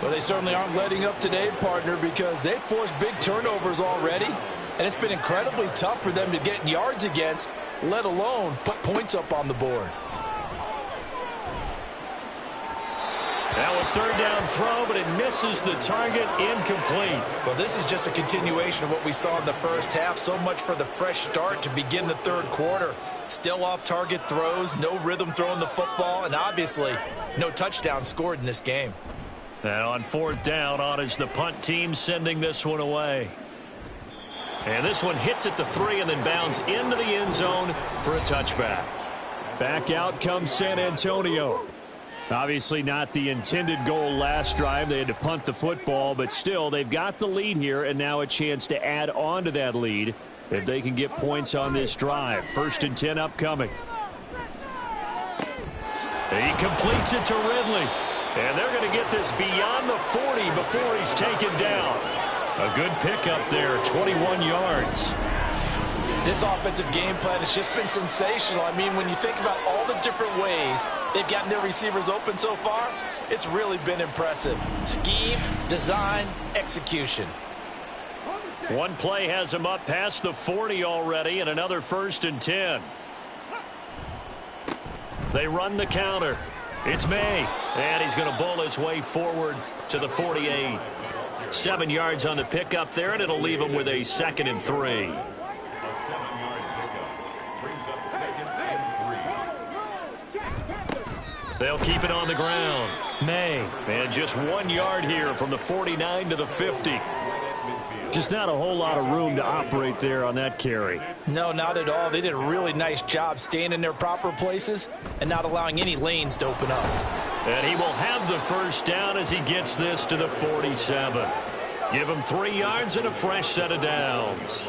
Well, they certainly aren't letting up today, partner, because they've forced big turnovers already, and it's been incredibly tough for them to get yards against, let alone put points up on the board. Now a 3rd down throw, but it misses the target, incomplete. Well, this is just a continuation of what we saw in the first half. So much for the fresh start to begin the 3rd quarter. Still off-target throws, no rhythm throwing the football, and obviously no touchdown scored in this game. Now on 4th down, on is the punt team sending this one away. And this one hits at the 3 and then bounds into the end zone for a touchback. Back out comes San Antonio. Obviously not the intended goal last drive. They had to punt the football, but still they've got the lead here, and now a chance to add on to that lead if they can get points on this drive. 1st and 10 upcoming. He completes it to Ridley. And they're going to get this beyond the 40 before he's taken down. A good pickup there, 21 yards. This offensive game plan has just been sensational. I mean, when you think about all the different ways they've gotten their receivers open so far, it's really been impressive. Scheme, design, execution. One play has him up past the 40 already, and another 1st and 10. They run the counter. It's May, and he's going to bowl his way forward to the 48. 7 yards on the pickup there, and it'll leave him with a 2nd and 3. A 7-yard pickup brings up 2nd and 3. They'll keep it on the ground. May, and just 1 yard here from the 49 to the 50. Just not a whole lot of room to operate there on that carry. No, not at all. They did a really nice job staying in their proper places and not allowing any lanes to open up. And he will have the 1st down as he gets this to the 47. Give him 3 yards and a fresh set of downs.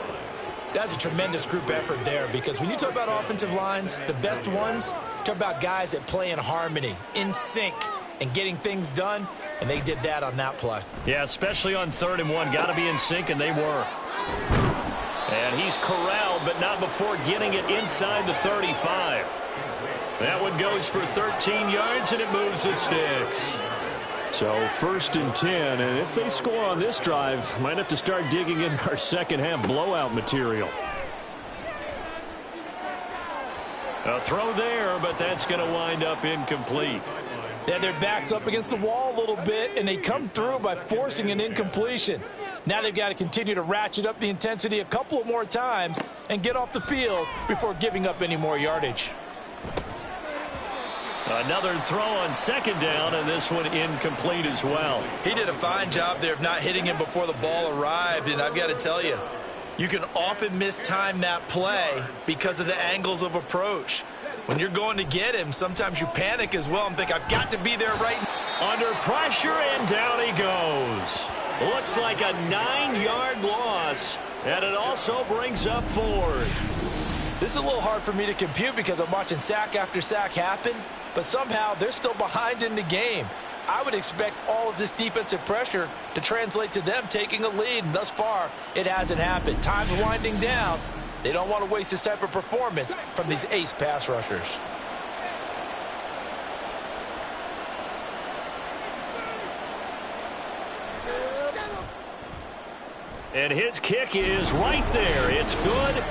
That's a tremendous group effort there, because when you talk about offensive lines, the best ones, talk about guys that play in harmony, in sync, and getting things done, and they did that on that play. Yeah, especially on 3rd and 1. Got to be in sync, and they were. And he's corralled, but not before getting it inside the 35. That one goes for 13 yards, and it moves the sticks. So 1st and 10, and if they score on this drive, might have to start digging in our second half blowout material. A throw there, but that's going to wind up incomplete. Yeah, their back's up against the wall a little bit, and they come through by forcing an incompletion. Now they've got to continue to ratchet up the intensity a couple of more times and get off the field before giving up any more yardage. Another throw on 2nd down, and this one incomplete as well. He did a fine job there of not hitting him before the ball arrived, and I've got to tell you, you can often mistime that play because of the angles of approach. When you're going to get him, sometimes you panic as well and think, I've got to be there right now. Under pressure, and down he goes. Looks like a 9-yard loss, and it also brings up 4th. This is a little hard for me to compute because I'm watching sack after sack happen, but somehow they're still behind in the game. I would expect all of this defensive pressure to translate to them taking a lead. And thus far, it hasn't happened. Time's winding down. They don't want to waste this type of performance from these ace pass rushers. And his kick is right there. It's good.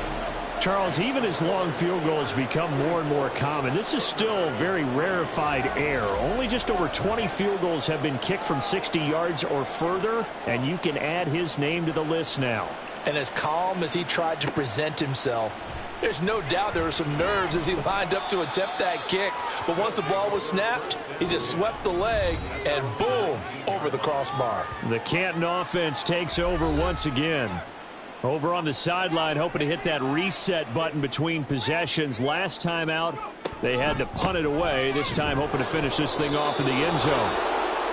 Charles, even as long field goals become more and more common, this is still very rarefied air. Only just over 20 field goals have been kicked from 60 yards or further, and you can add his name to the list now. And as calm as he tried to present himself, there's no doubt there were some nerves as he lined up to attempt that kick. But once the ball was snapped, he just swept the leg and boom, over the crossbar. The Canton offense takes over once again. Over on the sideline, hoping to hit that reset button between possessions. Last time out, they had to punt it away. This time, hoping to finish this thing off in the end zone.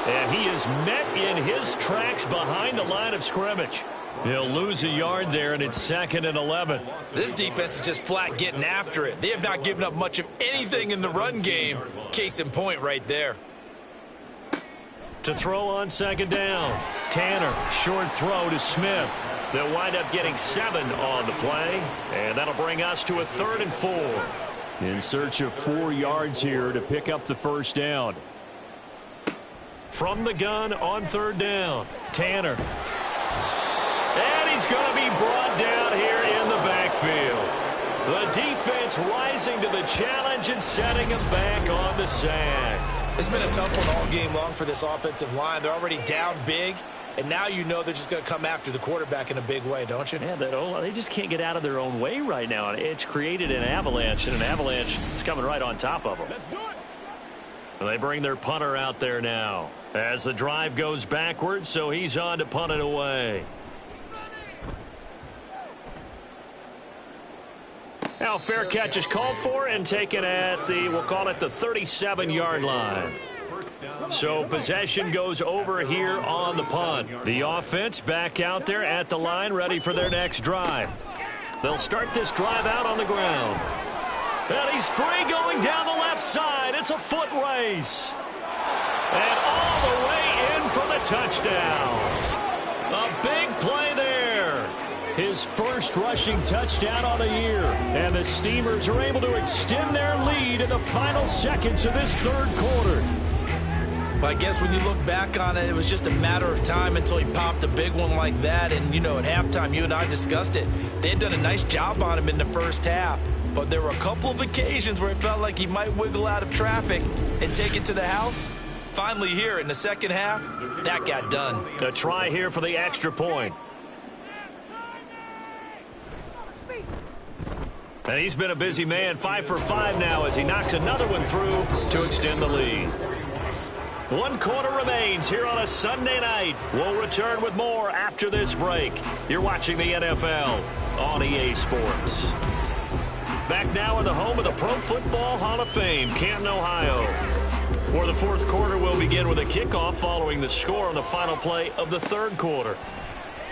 And he is met in his tracks behind the line of scrimmage. He'll lose a yard there, and it's 2nd and 11. This defense is just flat getting after it. They have not given up much of anything in the run game. Case in point right there. To throw on 2nd down. Tanner, short throw to Smith. They'll wind up getting 7 on the play, and that'll bring us to a 3rd and 4. In search of 4 yards here to pick up the first down. From the gun on 3rd down, Tanner. And he's going to be brought down here in the backfield. The defense rising to the challenge and setting him back on the sack. It's been a tough one all game long for this offensive line. They're already down big. And now you know they're just going to come after the quarterback in a big way, don't you? Yeah, they just can't get out of their own way right now. It's created an avalanche, and an avalanche is coming right on top of them. Let's do it. And they bring their punter out there now as the drive goes backwards, so he's on to punt it away. Now, fair catch is called for and taken at the, we'll call it the 37-yard line. So possession goes over here on the punt. The offense back out there at the line, ready for their next drive. They'll start this drive out on the ground. And he's free going down the left side. It's a foot race. And all the way in for the touchdown. A big play there. His first rushing touchdown on the year. And the Steamers are able to extend their lead in the final seconds of this 3rd quarter. Well, I guess when you look back on it, it was just a matter of time until he popped a big one like that. And, you know, at halftime, you and I discussed it. They had done a nice job on him in the first half. But there were a couple of occasions where it felt like he might wiggle out of traffic and take it to the house. Finally here in the second half, that got done. A try here for the extra point. And he's been a busy man, 5 for 5 now as he knocks another one through to extend the lead. 1 quarter remains here on a Sunday night. We'll return with more after this break. You're watching the NFL on EA Sports. Back now in the home of the Pro Football Hall of Fame, Canton, Ohio. For the 4th quarter, we'll begin with a kickoff following the score on the final play of the 3rd quarter.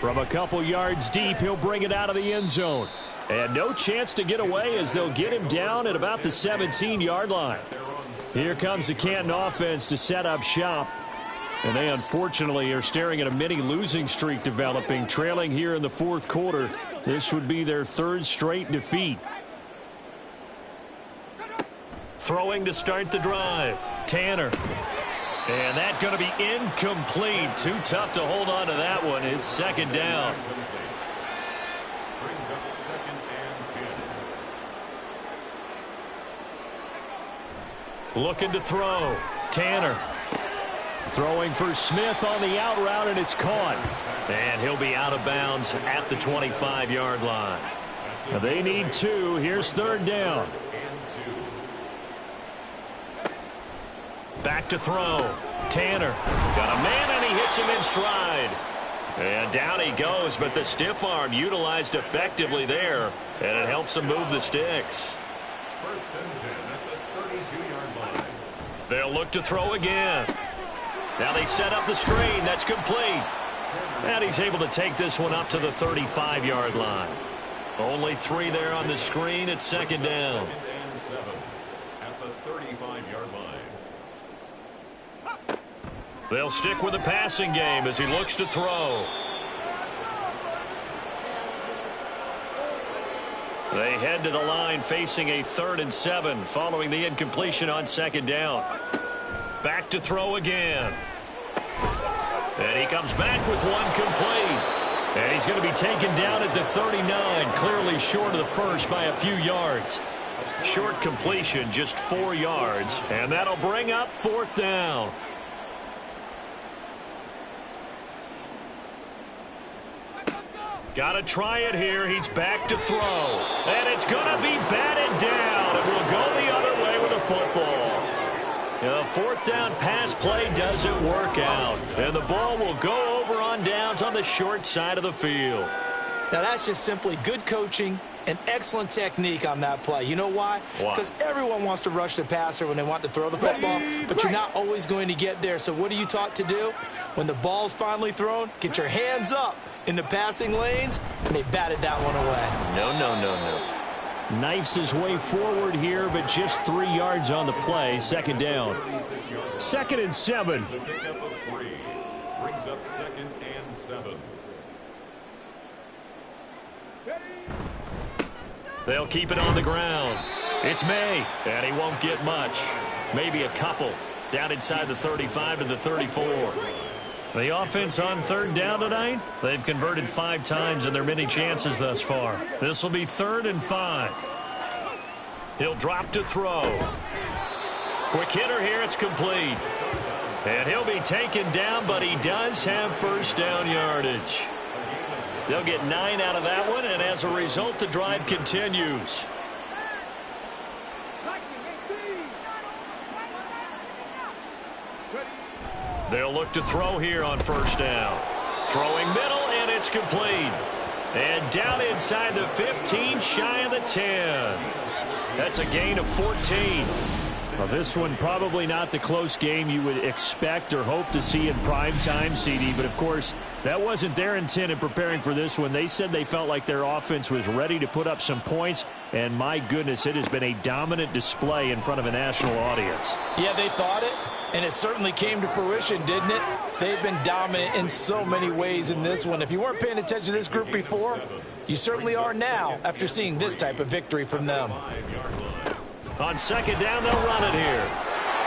From a couple yards deep, he'll bring it out of the end zone. And no chance to get away as they'll get him down at about the 17-yard line. Here comes the Canton offense to set up shop. And they unfortunately are staring at a mini losing streak developing, trailing here in the 4th quarter. This would be their 3rd straight defeat. Throwing to start the drive, Tanner. And that's going to be incomplete. Too tough to hold on to that one. It's 2nd down. Brings up 2nd and 10. Looking to throw. Tanner. Throwing for Smith on the out route, and it's caught. And he'll be out of bounds at the 25-yard line. Now they need 2. Here's 3rd down. Back to throw. Tanner. Got a man, and he hits him in stride. And down he goes, but the stiff arm utilized effectively there. And it helps him move the sticks. 1st and 10 at the 32-yard line. They'll look to throw again. Now they set up the screen. That's complete. And he's able to take this one up to the 35-yard line. Only 3 there on the screen at 2nd down. 2nd and 7 at the 35-yard line. They'll stick with the passing game as he looks to throw. They head to the line facing a 3rd and 7 following the incompletion on 2nd down. Back to throw again. And he comes back with one complete. And he's going to be taken down at the 39, clearly short of the first by a few yards. Short completion, just 4 yards, and that'll bring up 4th down. Got to try it here. He's back to throw. And it's going to be batted down, and we'll go the other way with the football. The 4th down pass play doesn't work out, and the ball will go over on downs on the short side of the field. Now, that's just simply good coaching and excellent technique on that play. You know why? Because everyone wants to rush the passer when they want to throw the football, but you're not always going to get there. So what are you taught to do? When the ball's finally thrown, get your hands up in the passing lanes, and they batted that one away. No. Knifes his way forward here, but just 3 yards on the play. 2nd down. 2nd and 7. It's a pickup of 3. Brings up 2nd and 7. They'll keep it on the ground. It's May, and he won't get much. Maybe a couple. Down inside the 35 to the 34. The offense on 3rd down tonight, they've converted 5 times in their many chances thus far. This will be 3rd and 5. He'll drop to throw. Quick hitter here, it's complete. And he'll be taken down, but he does have 1st down yardage. They'll get 9 out of that one, and as a result, the drive continues. They'll look to throw here on 1st down. Throwing middle, and it's complete. And down inside the 15, shy of the 10. That's a gain of 14. Well, this one probably not the close game you would expect or hope to see in prime time, CD. But, of course, that wasn't their intent in preparing for this one. They said they felt like their offense was ready to put up some points. And, my goodness, it has been a dominant display in front of a national audience. Yeah, they thought it. And it certainly came to fruition, didn't it? They've been dominant in so many ways in this one. If you weren't paying attention to this group before, you certainly are now after seeing this type of victory from them. On 2nd down, they'll run it here.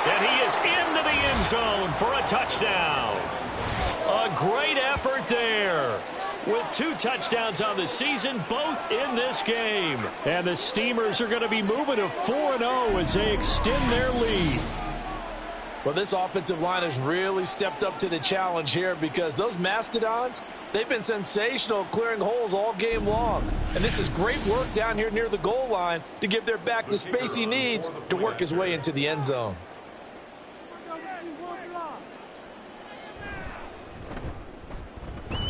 And he is into the end zone for a touchdown. A great effort there. With 2 touchdowns on the season, both in this game. And the Steamers are going to be moving to 4-0 as they extend their lead. Well, this offensive line has really stepped up to the challenge here because those Mastodons, they've been sensational clearing holes all game long. And this is great work down here near the goal line to give their back the space he needs to work his way into the end zone.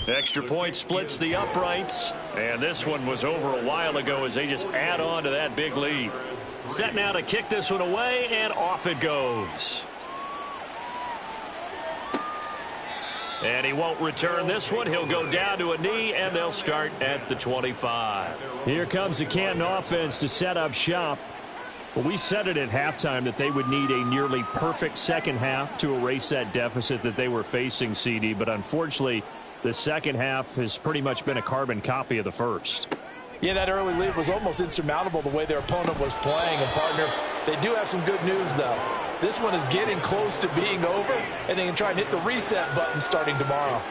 Extra point splits the uprights. And this one was over a while ago as they just add on to that big lead. Set now to kick this one away, and off it goes. And he won't return this one. He'll go down to a knee, and they'll start at the 25. Here comes the Canton offense to set up shop. Well, we said it at halftime that they would need a nearly perfect second half to erase that deficit that they were facing, CD. But unfortunately, the second half has pretty much been a carbon copy of the first. Yeah, that early lead was almost insurmountable the way their opponent was playing. And, partner, they do have some good news, though. This one is getting close to being over, and they can try and hit the reset button starting tomorrow.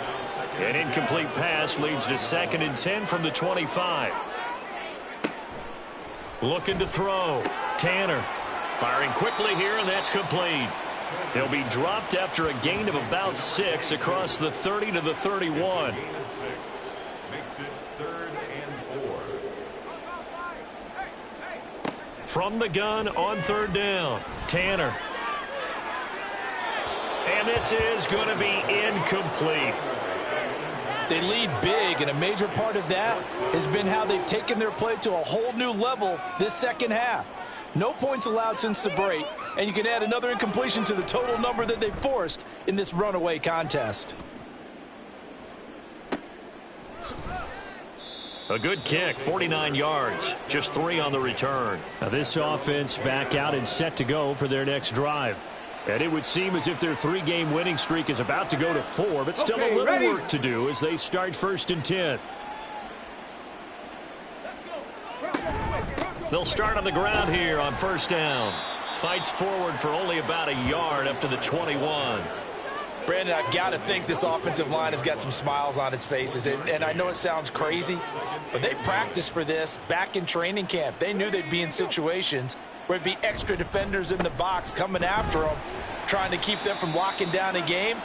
An incomplete pass leads to 2nd and 10 from the 25. Looking to throw. Tanner firing quickly here, and that's complete. He'll be dropped after a gain of about 6 across the 30 to the 31. Makes it 3rd and 4. From the gun on 3rd down. Tanner. And this is going to be incomplete. They lead big, and a major part of that has been how they've taken their play to a whole new level this second half. No points allowed since the break, and you can add another incompletion to the total number that they've forced in this runaway contest. A good kick, 49 yards, just 3 on the return. Now this offense back out and set to go for their next drive. And it would seem as if their 3-game winning streak is about to go to 4, but still a little work to do as they start 1st and 10. They'll start on the ground here on 1st down. Fights forward for only about a yard up to the 21. Brandon, I've got to think this offensive line has got some smiles on its faces. And I know it sounds crazy, but they practiced for this back in training camp. They knew they'd be in situations where it'd be extra defenders in the box coming after them, trying to keep them from locking down a game.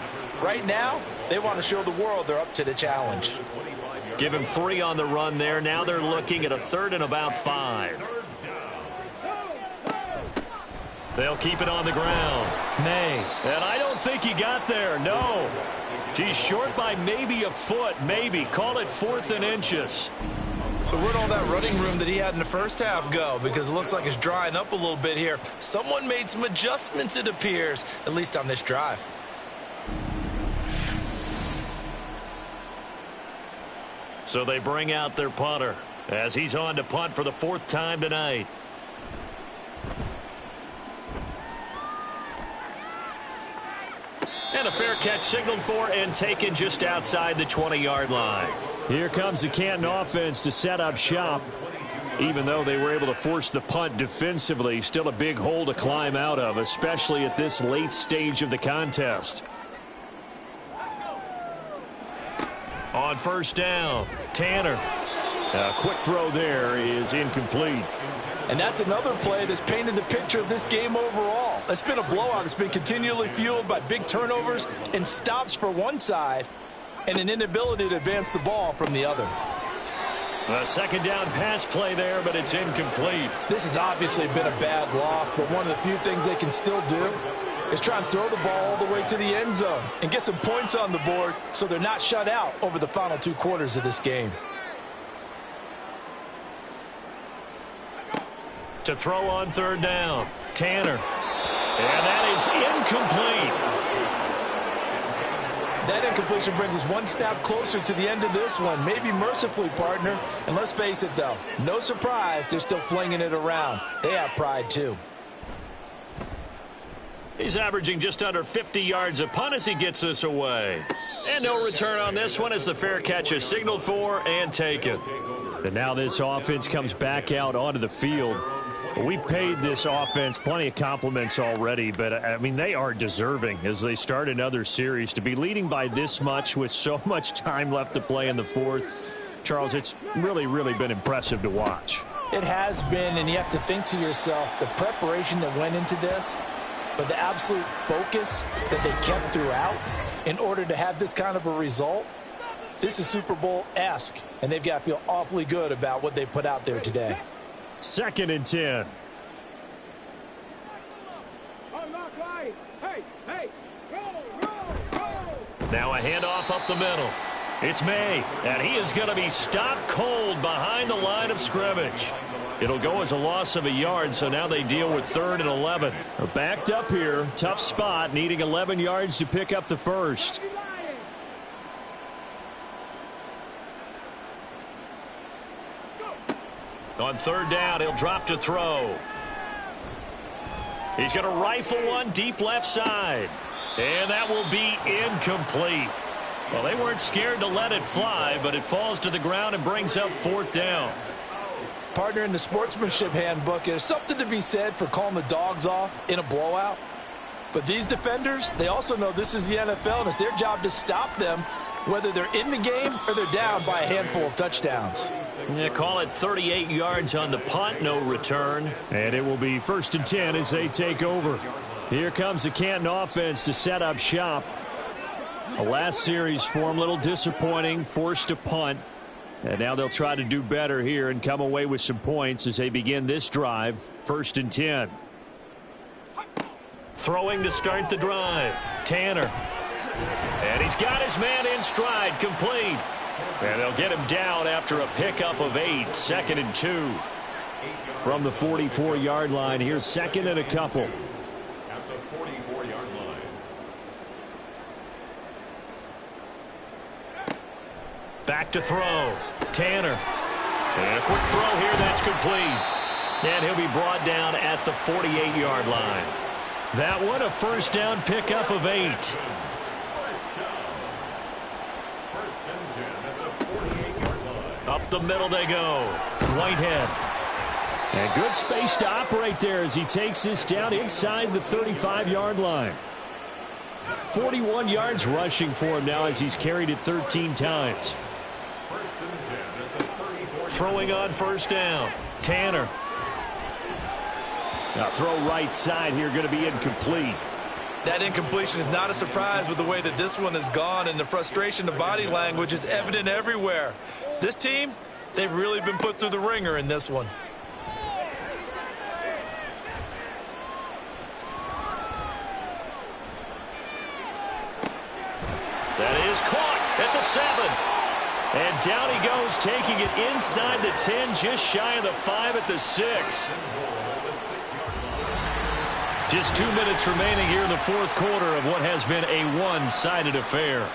Right now, they want to show the world they're up to the challenge. Give him 3 on the run there. Now they're looking at a 3rd and about 5. They'll keep it on the ground. May. And I don't think he got there. No. He's short by maybe a foot. Maybe. Call it 4th and inches. So where'd all that running room that he had in the first half go? Because it looks like it's drying up a little bit here. Someone made some adjustments, it appears, at least on this drive. So they bring out their punter as he's on to punt for the 4th time tonight. And a fair catch signaled for and taken just outside the 20-yard line. Here comes the Canton offense to set up shop. Even though they were able to force the punt defensively, still a big hole to climb out of, especially at this late stage of the contest. On 1st down, Tanner. A quick throw there is incomplete. And that's another play that's painted the picture of this game overall. It's been a blowout. It's been continually fueled by big turnovers and stops for one side and an inability to advance the ball from the other. A 2nd down pass play there, but it's incomplete. This has obviously been a bad loss, but one of the few things they can still do is try and throw the ball all the way to the end zone and get some points on the board so they're not shut out over the final 2 quarters of this game. To throw on 3rd down, Tanner. And that is incomplete. That incompletion brings us one snap closer to the end of this one. Maybe mercifully, partner. And let's face it, though, no surprise, they're still flinging it around. They have pride, too. He's averaging just under 50 yards a punt as he gets this away. And no return on this one as the fair catch is signaled for and taken. And now this offense comes back out onto the field. We paid this offense plenty of compliments already, but, I mean, they are deserving as they start another series. To be leading by this much with so much time left to play in the 4th, Charles, it's really, really been impressive to watch. It has been, and you have to think to yourself, the preparation that went into this, but the absolute focus that they kept throughout in order to have this kind of a result, this is Super Bowl-esque, and they've got to feel awfully good about what they put out there today. 2nd and 10. Now a handoff up the middle. It's May, and he is going to be stopped cold behind the line of scrimmage. It'll go as a loss of a yard, so now they deal with 3rd and 11. They're backed up here. Tough spot, needing 11 yards to pick up the 1st. On 3rd down, he'll drop to throw. He's going to rifle one deep left side. And that will be incomplete. Well, they weren't scared to let it fly, but it falls to the ground and brings up 4th down. Partner, in the sportsmanship handbook, there's something to be said for calling the dogs off in a blowout. But these defenders, they also know this is the NFL, and it's their job to stop them, whether they're in the game or they're down by a handful of touchdowns. Yeah, call it 38 yards on the punt, no return. And it will be 1st and 10 as they take over. Here comes the Canton offense to set up shop. The last series form a little disappointing, forced a punt. And now they'll try to do better here and come away with some points as they begin this drive. 1st and 10. Throwing to start the drive. Tanner. And he's got his man in stride, complete. And they'll get him down after a pickup of 8. 2nd and 2. From the 44-yard line, here's 2nd and a couple. At the 44-yard line. Back to throw. Tanner. And a quick throw here, that's complete. And he'll be brought down at the 48-yard line. That one a first down pickup of 8. First and 10 at the 48-yard line. Up the middle they go. Whitehead. And good space to operate there as he takes this down inside the 35-yard line. 41 yards rushing for him now as he's carried it 13 times. First and 10 at the 34. Throwing on first down. Tanner. Now throw right side here, going to be incomplete. That incompletion is not a surprise with the way that this one has gone, and the frustration, the body language is evident everywhere. This team, they've really been put through the ringer in this one. That is caught at the 7. And down he goes, taking it inside the 10, just shy of the 5 at the 6. Just 2 minutes remaining here in the fourth quarter of what has been a one-sided affair.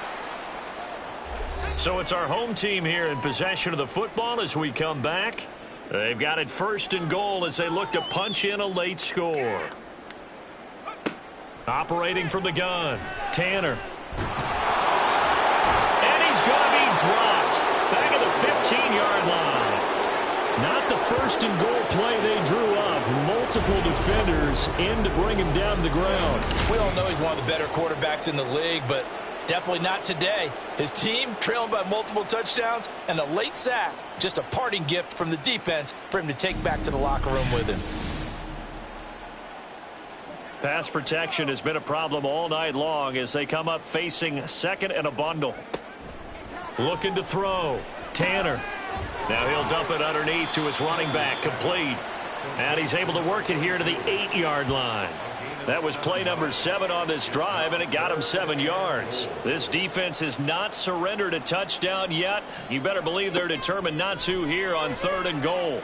So it's our home team here in possession of the football as we come back. They've got it first and goal as they look to punch in a late score. Operating from the gun, Tanner. And he's going to be dropped back at the 15-yard line. Not the first and goal play they drew up. Multiple defenders in to bring him down to the ground. We all know he's one of the better quarterbacks in the league, but definitely not today. His team trailing by multiple touchdowns and a late sack. Just a parting gift from the defense for him to take back to the locker room with him. Pass protection has been a problem all night long as they come up facing second and a bundle. Looking to throw. Tanner. Now he'll dump it underneath to his running back, complete. And he's able to work it here to the 8-yard line. That was play number 7 on this drive, and it got him 7 yards. This defense has not surrendered a touchdown yet. You better believe they're determined not to here on 3rd and goal.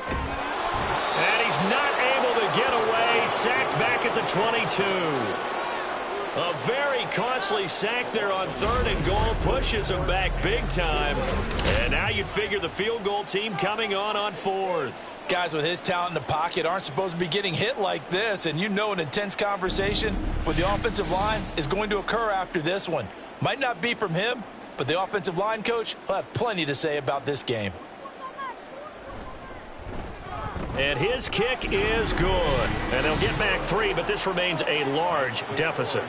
And he's not able to get away. Sacked back at the 22. A very costly sack there on 3rd and goal. Pushes him back big time. And now you'd figure the field goal team coming on 4th. Guys with his talent in the pocket aren't supposed to be getting hit like this, and you know an intense conversation with the offensive line is going to occur after this one. Might not be from him, but the offensive line coach will have plenty to say about this game. And his kick is good. And they'll get back 3, but this remains a large deficit.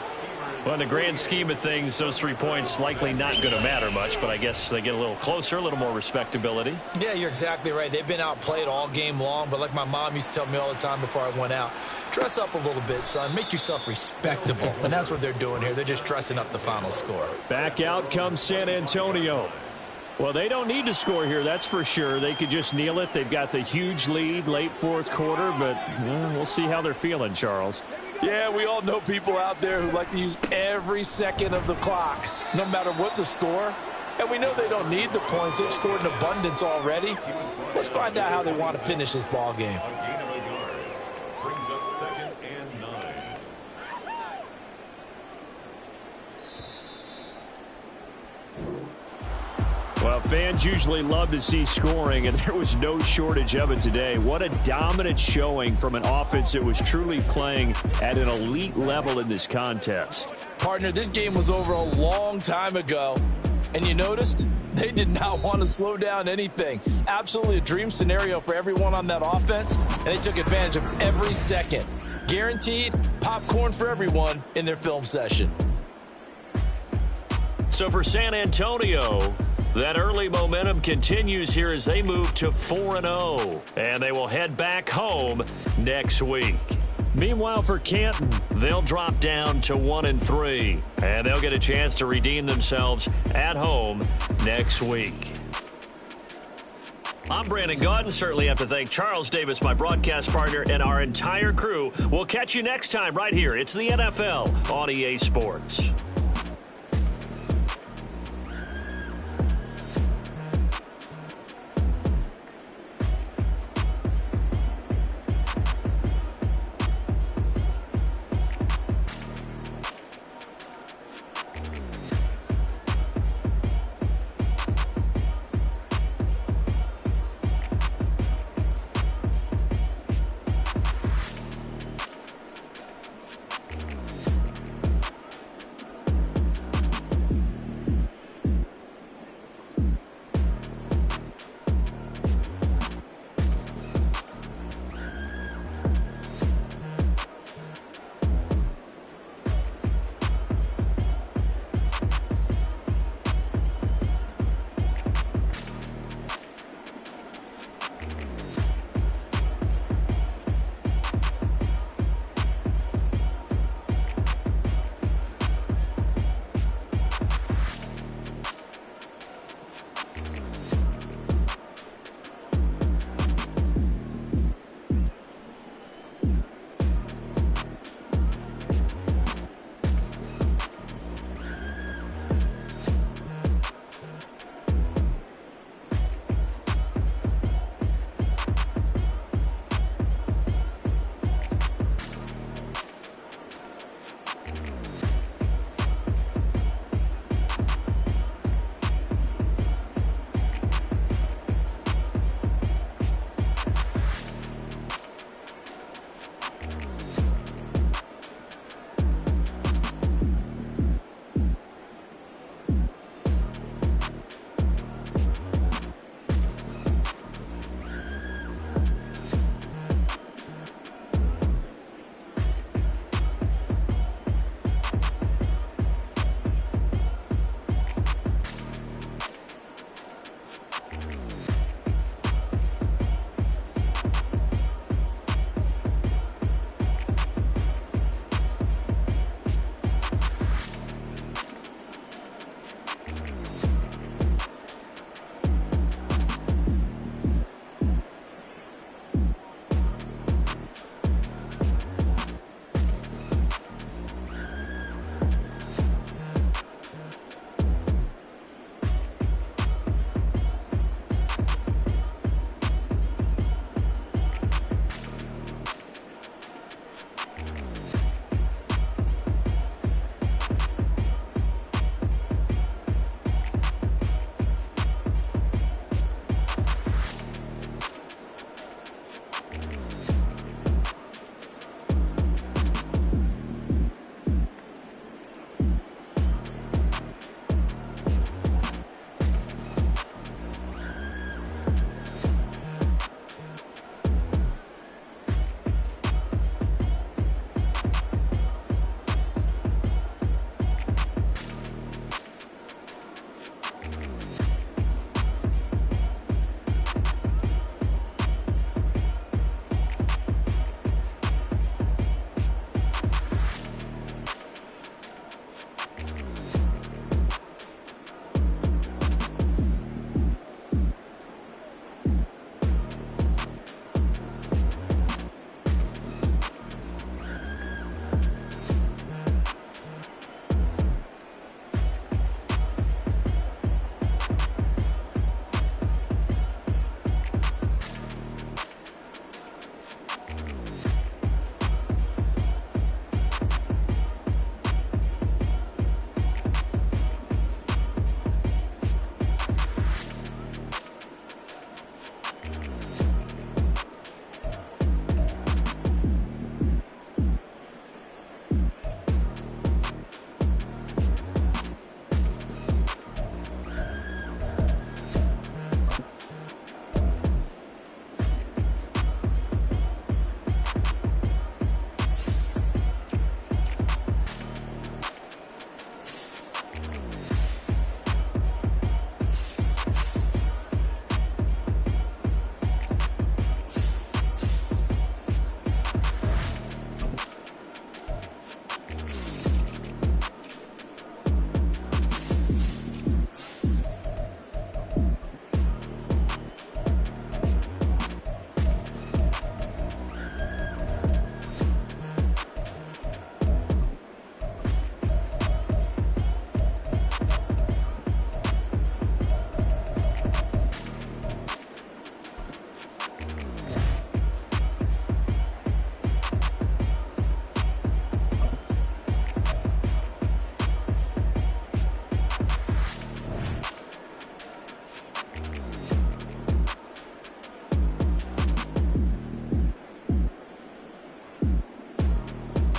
Well, in the grand scheme of things, those 3 points likely not going to matter much, but I guess they get a little closer, a little more respectability. Yeah, you're exactly right. They've been outplayed all game long, but like my mom used to tell me all the time before I went out, dress up a little bit, son. Make yourself respectable. And that's what they're doing here. They're just dressing up the final score. Back out comes San Antonio. Well, they don't need to score here, that's for sure. They could just kneel it. They've got the huge lead late fourth quarter, but we'll see how they're feeling, Charles. Yeah, we all know people out there who like to use every second of the clock, no matter what the score. And we know they don't need the points. They've scored in abundance already. Let's find out how they want to finish this ball game. Brings up 2nd and 9. Well, fans usually love to see scoring, and there was no shortage of it today. What a dominant showing from an offense that was truly playing at an elite level in this contest. Partner, this game was over a long time ago, and you noticed they did not want to slow down anything. Absolutely a dream scenario for everyone on that offense, and they took advantage of every second. Guaranteed popcorn for everyone in their film session. So for San Antonio, that early momentum continues here as they move to 4-0, and they will head back home next week. Meanwhile, for Canton, they'll drop down to 1-3, and they'll get a chance to redeem themselves at home next week. I'm Brandon Gaudin. Certainly have to thank Charles Davis, my broadcast partner, and our entire crew. We'll catch you next time right here. It's the NFL on EA Sports.